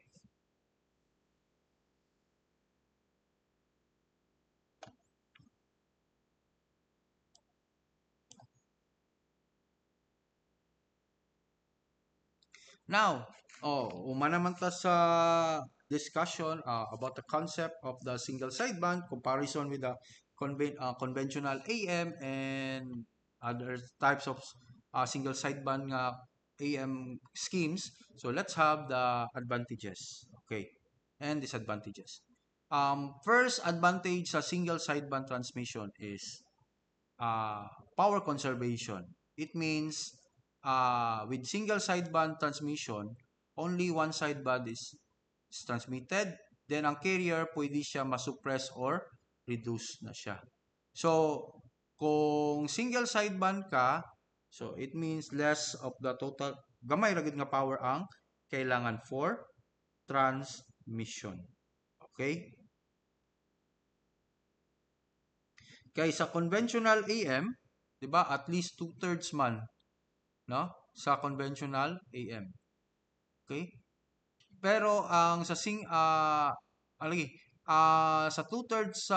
Now, umana man ta sa discussion about the concept of the single sideband comparison with the conventional AM and other types of single sideband nga AM schemes. So let's have the advantages, okay, and disadvantages. First advantage sa single sideband transmission is power conservation. It means with single sideband transmission, only one sideband is transmitted. Then ang carrier pwede siya masuppress or reduce na siya. So, kung single sideband ka, so it means less of the total, gamay ra gid nga power ang kailangan for transmission. Okay? Kay sa conventional AM, 'di ba? At least 2/3 man, no? sa conventional AM. Okay? Pero ang sa lagi, sa two-thirds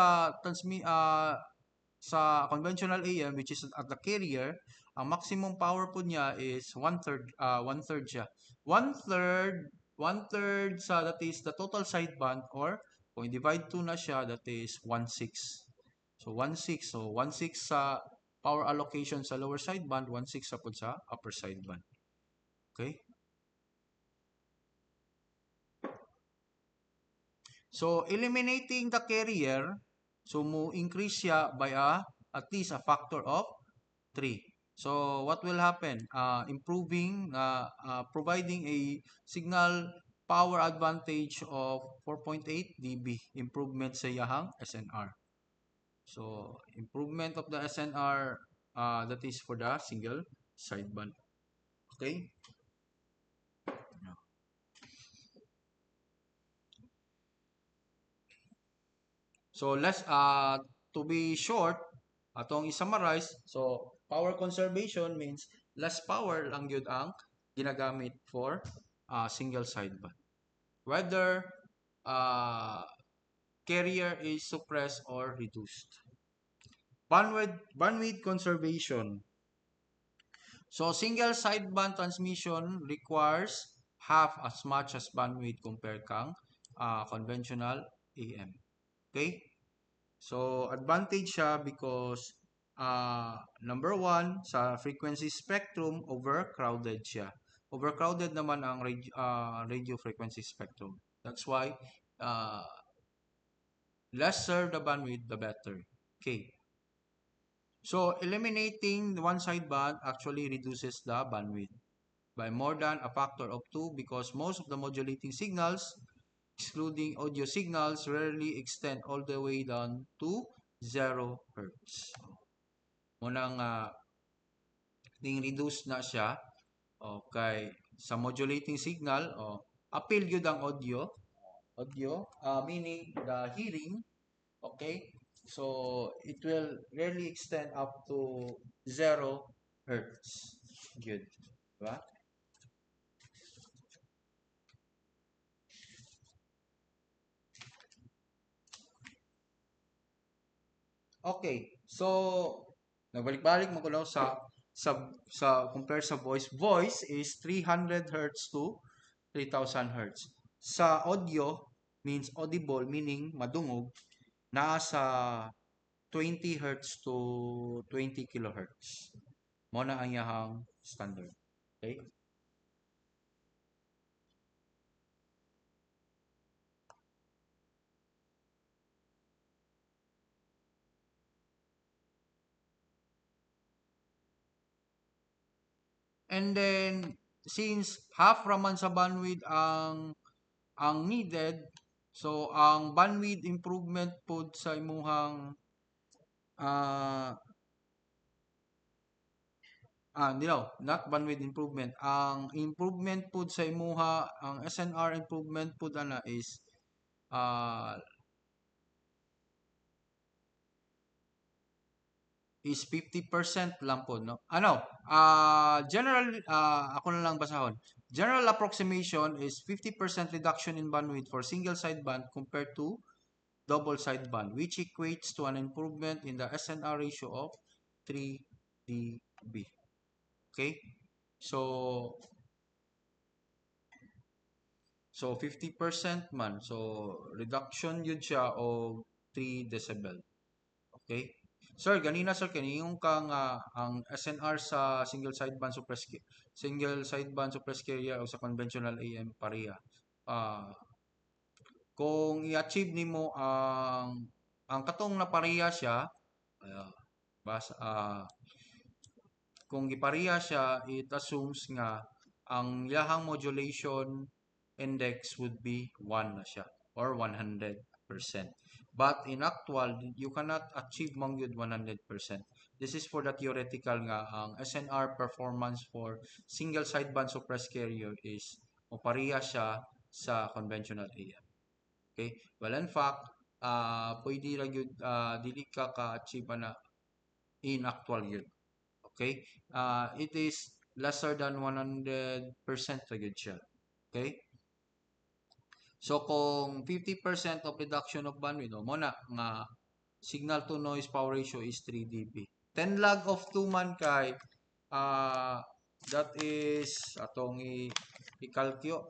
sa conventional AM, which is at the carrier, ang maximum power po niya is one-third siya. One-third sa that is the total sideband, or kung i-divide 2 na siya, that is 1/6. So 1/6. So 1/6 sa power allocation sa lower sideband, 1/6 sa pod sa upper sideband. Okay? So eliminating the carrier, so mo increase siya by at least a factor of 3. So what will happen? Providing a signal power advantage of 4.8 dB improvement sa yahang SNR. So improvement of the SNR, that is for the single sideband. Okay? So to be short, atong i-summarize, so power conservation means less power lang yun ang ginagamit for single sideband. Whether uh, carrier is suppressed or reduced. Bandwidth conservation. So single sideband transmission requires half as much as bandwidth compared kang conventional AM. Okay? So, advantage siya because number one, sa frequency spectrum, overcrowded siya. Overcrowded naman ang radio frequency spectrum. That's why uh, lesser the bandwidth, the better. Okay. So, eliminating the one sideband actually reduces the bandwidth by more than a factor of 2 because most of the modulating signals, excluding audio signals, rarely extend all the way down to 0 Hz. Munang ding reduce na siya, okay, sa modulating signal, appeal yun ang audio, meaning the hearing, okay, so it will rarely extend up to 0 Hz. Good, diba? Okay, so nagbalik-balik mo ko lang sa compare sa voice. Voice is 300 Hz to 3000 Hz. Sa audio means audible, meaning madungog, nasa 20 Hz to 20 kilohertz. Mo na ang yahang standard. Okay? And then since half raman sa bandwidth ang needed, so ang bandwidth improvement pod sa imuhang hindi daw, not bandwidth improvement. Ang improvement po sa imuha, ang SNR improvement po na uh, is 50% lang po, no? Ako na lang basahon. General approximation is 50% reduction in bandwidth for single sideband compared to double sideband, which equates to an improvement in the SNR ratio of 3 dB. Okay? So 50% man. So reduction yun siya o 3 decibel. Okay? Sir, ganina sir kaniyong kang ang SNR sa single sideband suppressed carrier o sa conventional AM pareha. Kung i-achieve nimo ang katong na pareha siya, uh, bas kung gipareha siya, it assumes nga ang yahang modulation index would be 1 na siya or 100%. But in actual, you cannot achieve mong yun 100%. This is for the theoretical nga ang SNR performance for single sideband suppressed carrier is pareha siya sa conventional AM. Okay? Well, in fact, pwede lang yun, dili ka ka-achieve na in actual yun. Okay? It is lesser than 100% ra gyud siya. Okay? So kung 50% of reduction of bandwidth, mo na nga signal to noise power ratio is 3 dB. 10 log of 2 man kay uh, that is atong i-calculate.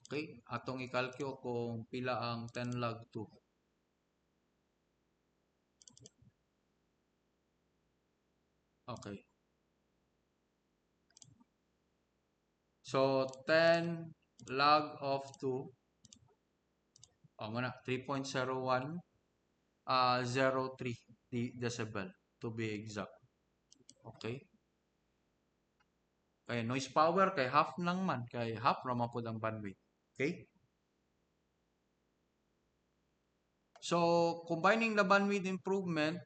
Okay? Atong i-calculate kung pila ang 10 log 2. Okay. So 10 log of 2 muna 3.01 03 decibel to be exact. Okay? Kay noise power kay half lang man kay half ra man pud ang bandwidth. Okay? So combining the bandwidth improvement,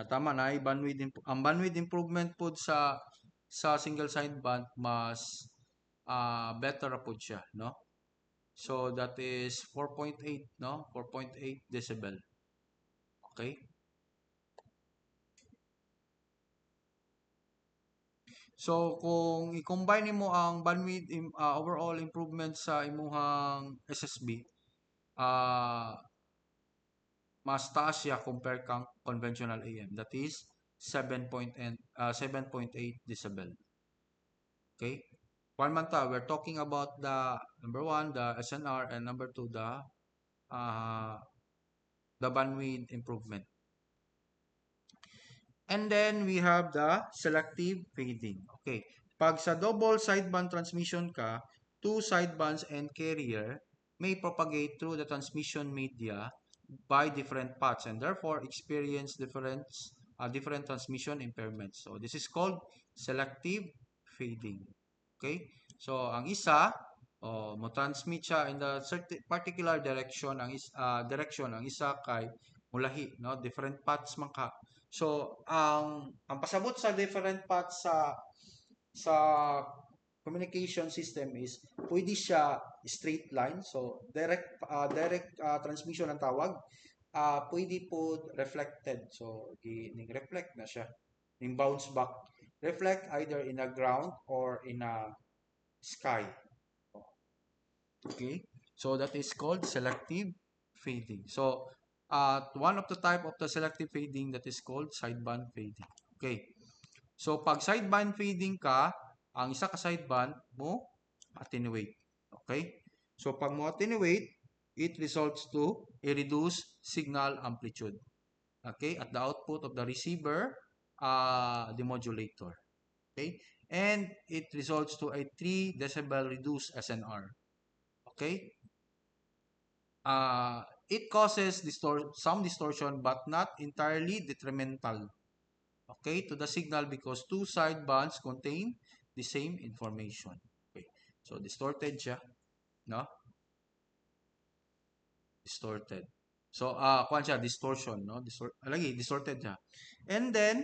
tama na ay ang bandwidth improvement pud sa single sideband mas better ra pud siya, no? So that is 4.8, no? 4.8 decibel. Okay? So kung i-combine mo ang bandwidth overall improvement sa imuhang SSB, mas taas siya compare kang conventional AM. That is 7.8 decibel. Okay? One man ta, we're talking about the number one, the SNR, and number two, uh, the bandwidth improvement. And then we have the selective fading. Okay. Pag sa double sideband transmission ka, two sidebands and carrier may propagate through the transmission media by different paths and therefore experience different transmission impairments. So this is called selective fading. Okay? So ang isa mo transmit siya in the particular direction ang isa kay mulahi, no, different paths man ka. So ang pasabot sa different paths sa communication system is pwede siya straight line, so direct transmission ang tawag. Pwede po reflected, so ning reflect na siya, ning bounce back, reflect either in a ground or in a sky. Okay, so that is called selective fading. So one of the type of the selective fading that is called sideband fading. Okay, so pag sideband fading ka, ang isa ka sideband mo attenuate. Okay, so pag mo attenuate, it results to a reduced signal amplitude. Okay, at the output of the receiver, the modulator. Okay, and it results to a 3 decibel reduced SNR. Okay, it causes some distortion but not entirely detrimental, okay, to the signal because two sidebands contain the same information. Okay, so distorted siya, no? Distorted. So kuan siya distortion, no? Lagi distorted siya. And then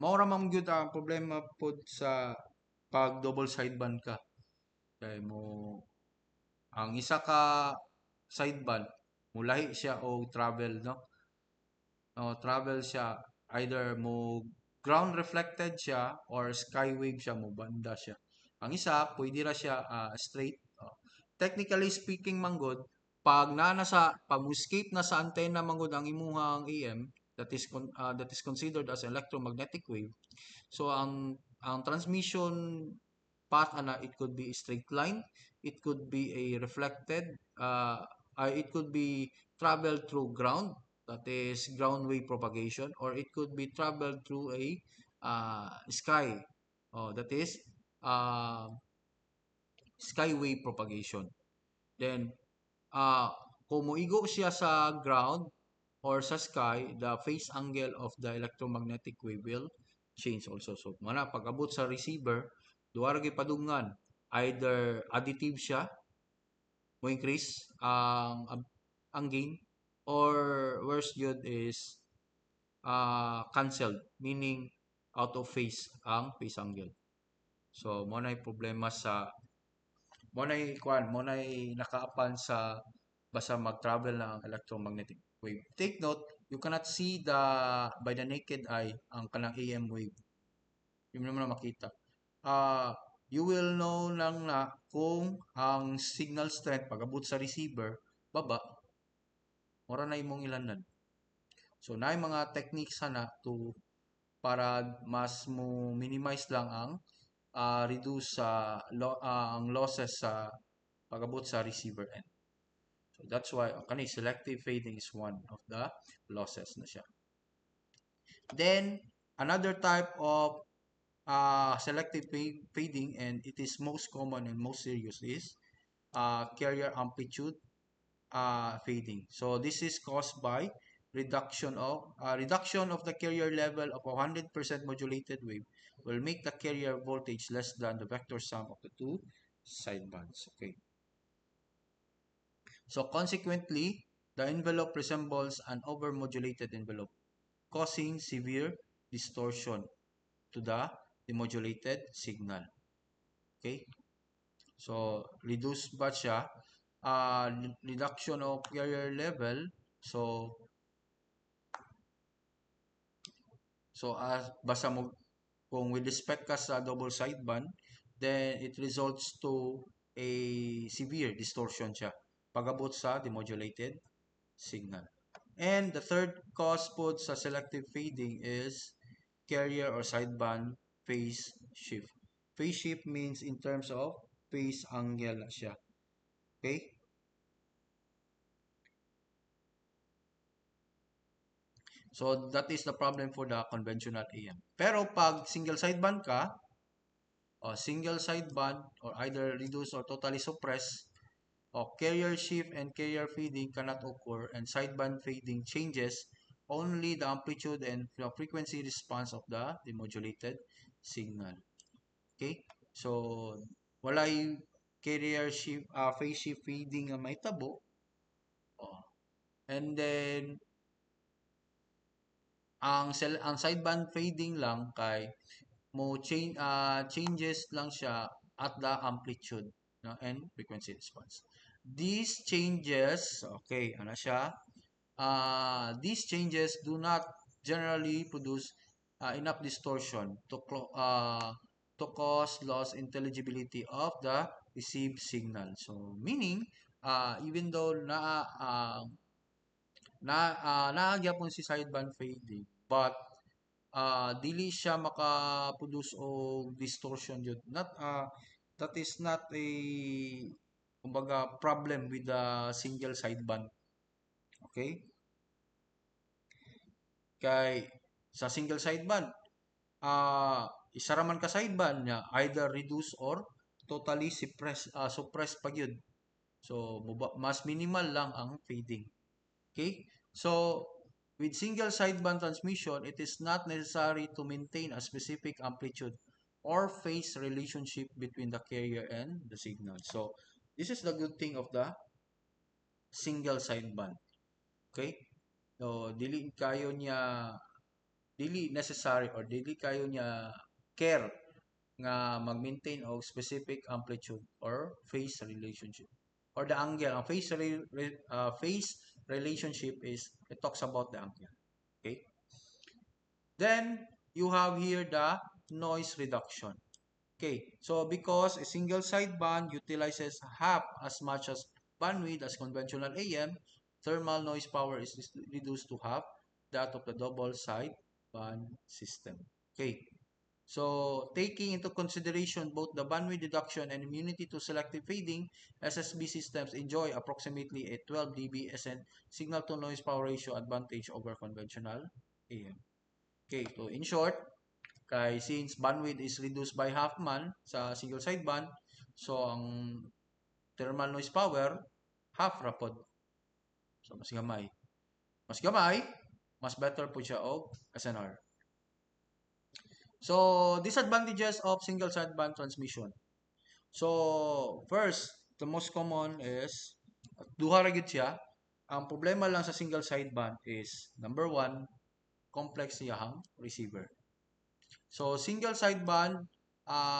mao ra man gyud ang problema pod sa pag double sideband ka. Kay mo ang isa ka sideband mulahi siya o travel, no? Travel siya either mo ground reflected siya or skywave siya mo banda siya. Ang isa pwede ra siya straight. Technically speaking manggod, pag pag escape na sa antenna manggod ang imuhang AM that is considered as electromagnetic wave. So ang transmission path it could be a straight line, it could be a reflected, it could be traveled through ground, that is ground wave propagation, or it could be traveled through a sky, that is uh, skywave propagation. Then kung muigo siya sa ground or sa sky, the phase angle of the electromagnetic wave will change also. So mana pag abot sa receiver, duha ra padungan, either additive siya, mo increase ang gain, or worst yun is canceled, meaning out of phase ang phase angle. So mo na problema mo na nakaapan sa basta mag-travel ng electromagnetic wave. Take note, you cannot see by the naked eye ang kanang AM wave. Hindi mo naman makita. Uh, you will know lang na kung ang signal strength pag-abot sa receiver, baba, mura na imong ilanan. So, na mga techniques sana to para mas mo minimize lang ang reduce ang losses sa pag-abot sa receiver end. So, that's why kani selective fading is one of the losses na siya. Then, another type of selective fading, and it is most common and most serious, is carrier amplitude fading. So this is caused by reduction of the carrier level of 100% modulated wave will make the carrier voltage less than the vector sum of the two sidebands. Okay. So consequently, the envelope resembles an overmodulated envelope, causing severe distortion to the demodulated signal. Okay? So, reduce ba siya? Reduction of carrier level. So, basta mo, kung with respect ka sa double sideband, then it results to a severe distortion siya pag-abot sa demodulated signal. And the third cause po sa selective fading is carrier or sideband phase shift. Phase shift means in terms of phase angle siya. Okay? So, that is the problem for the conventional AM. Pero pag single sideband ka, o single sideband, or either reduce or totally suppress, or carrier shift and carrier feeding cannot occur, and sideband fading changes only the amplitude and the frequency response of the demodulated signal. Okay? So, walay carrier shift, phase shift fading nga may tabo. Oh. And then, ang sideband fading lang kay changes lang siya at the amplitude, no, and frequency response. These changes, okay, ano siya? These changes do not generally produce enough distortion to cause loss intelligibility of the received signal. So meaning, even though naagyapon si sideband fading, but dili siya maka-produce og distortion jud. That is not a kumbaga problem with the single sideband. Okay? Kay sa single sideband, isa ra man ka sideband niya, either reduce or totally suppress pa gyud. So mas minimal lang ang fading. Okay? So, with single sideband transmission, it is not necessary to maintain a specific amplitude or phase relationship between the carrier and the signal. So, this is the good thing of the single sideband. Okay? So, dili necessary or dili kayo niya care nga mag-maintain og specific amplitude or phase relationship or the angle. Ang phase relationship is it talks about the angle. Okay? Then you have here the noise reduction. Okay, so because a single sideband utilizes half as much as bandwidth as conventional AM, thermal noise power is reduced to half that of the double sideband system. Okay, so taking into consideration both the bandwidth reduction and immunity to selective fading, SSB systems enjoy approximately a 12 dB SN signal to noise power ratio advantage over conventional AM. Okay, so in short, since bandwidth is reduced by half man sa single sideband, so ang thermal noise power half rapod. So mas gamay. Mas gamay, mas better po siya og SNR. So, disadvantages of single sideband transmission. So, first, the most common is duha ra gyud siya. Ang problema lang sa single sideband is number one, complex siyang receiver. So, single sideband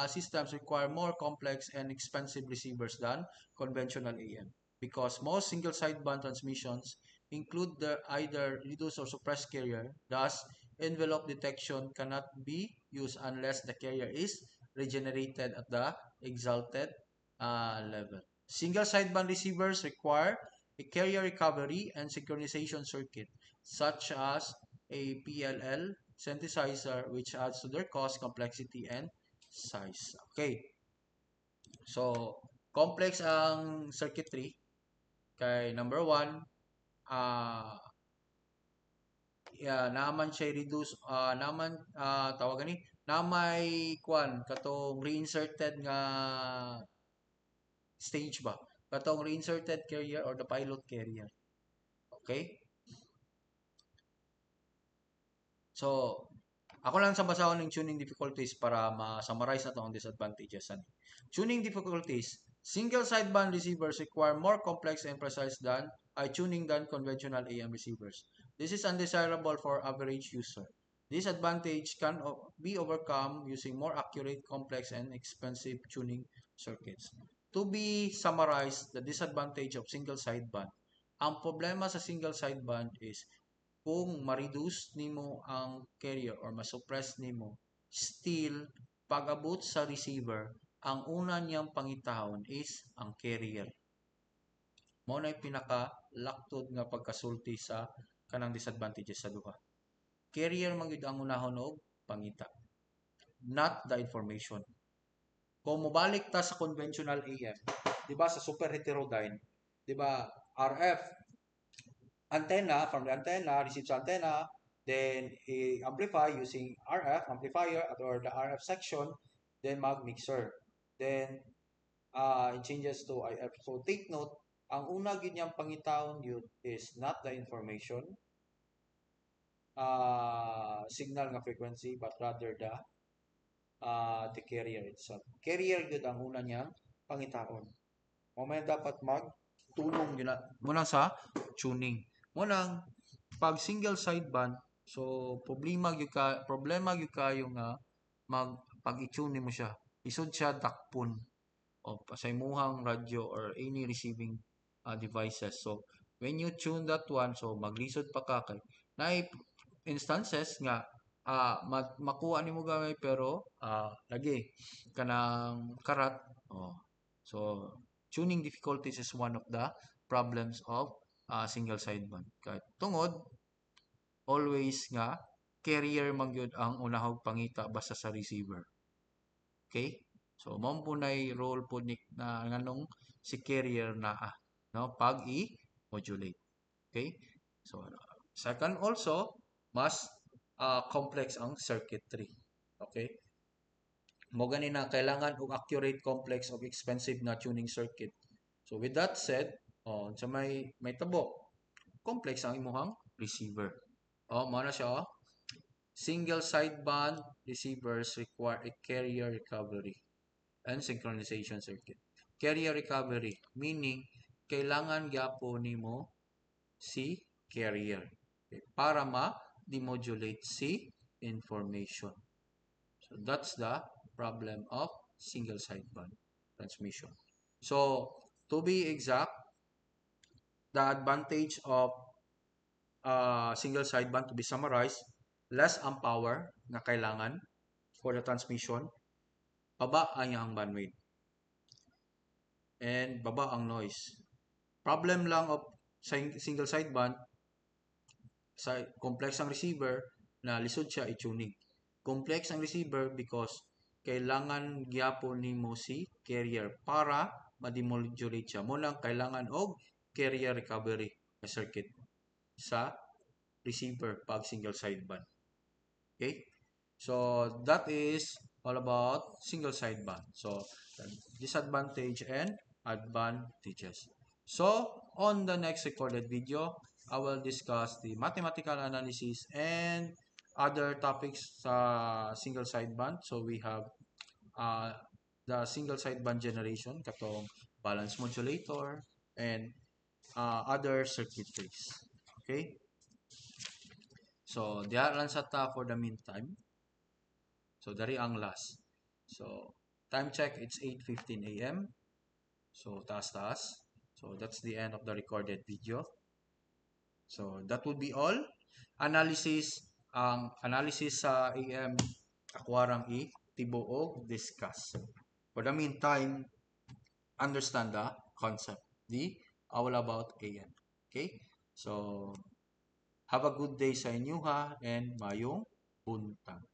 systems require more complex and expensive receivers than conventional AM because most single sideband transmissions include the either reduced or suppressed carrier. Thus, envelope detection cannot be used unless the carrier is regenerated at the exalted level. Single sideband receivers require a carrier recovery and synchronization circuit, such as a PLL synthesizer, which adds to their cost, complexity, and size. Okay, so complex ang circuitry. Kay number one, ah yeah, naman siya reduce naman tawagan ni namay kwan katong reinserted nga stage ba katong reinserted carrier or the pilot carrier. Okay, so ako lang sa basahon ng tuning difficulties para ma-summarize na ang disadvantages ani. Tuning difficulties: single sideband receivers require more complex and precise than tuning than conventional AM receivers. This is undesirable for average user. This advantage can be overcome using more accurate, complex, and expensive tuning circuits. To be summarized, the disadvantage of single sideband. Ang problema sa single sideband is kung ma-reduce nimo ang carrier or ma-suppress nimo, still pag-abot sa receiver, ang una niyang pangitahon is ang carrier. Mao na pinaka-laktod nga pagkasulti sa kanang disadvantages sa duha. Carrier man gyud ang unahon og pangita, not the information. Kung mobalik ta sa conventional AM, di ba sa super heterodyne, di ba RF antenna, from the antenna, receives antenna, then amplify using RF amplifier or the RF section, then mag-mixer. Then it changes to IF. So take note, ang una gyud niyang pangitawon yun is not the information, signal nga frequency, but rather the carrier itself. Carrier gyud ang una niyang pangitawon. Mamaya dapat magtulong yun muna sa tuning. Munang pag single sideband, so problema gyud kayo nga pag i-tune mo siya. Isod siya dakpon o pasaymuhang radio or any receiving devices. So when you tune that one, so maglisod pa ka kay na instances nga makuha nimo gamay pero lagi kanang karat. So tuning difficulties is one of the problems of single sideband. Kahit tungod always nga carrier man gyud ang unahog pangita basta sa receiver. Okay? So mao po nay role po ni na nganong si carrier no pag i-modulate. Okay? So second also mas complex ang circuitry. Okay? Mo gani na kailangan og accurate, complex og expensive na tuning circuit. So with that said, sa may tabo, complex ang imuhang receiver. Mao na siya. Single sideband receivers require a carrier recovery and synchronization circuit. Carrier recovery meaning kailangan gyapon nimo si carrier para ma-demodulate si information. So that's the problem of single sideband transmission. So to be exact, the advantage of single sideband to be summarized: less ang power na kailangan for the transmission, baba ang iyang bandwidth, and baba ang noise. Problem lang of single sideband, sa complex ang receiver na lisod siya i-tuning. Complex ang receiver because kailangan gyapon nimo si carrier para ma-demodulate siya. Mo lang kailangan og carrier recovery circuit sa receiver pag single sideband. Okay? So that is all about single sideband. So disadvantage and advantages. So on the next recorded video, I will discuss the mathematical analysis and other topics sa single sideband. So we have the single sideband generation katong balance modulator and other circuitries. Okay? So diha lang sa ta for the meantime. So dari ang last. So time check, it's 8:15 a.m. So taas. So that's the end of the recorded video. So that would be all. Analysis, ang analysis sa AM akwarang tibuok discuss. For the meantime, understand the concept, the all about AM. Okay? So have a good day sa inyo ha and mayong buntag.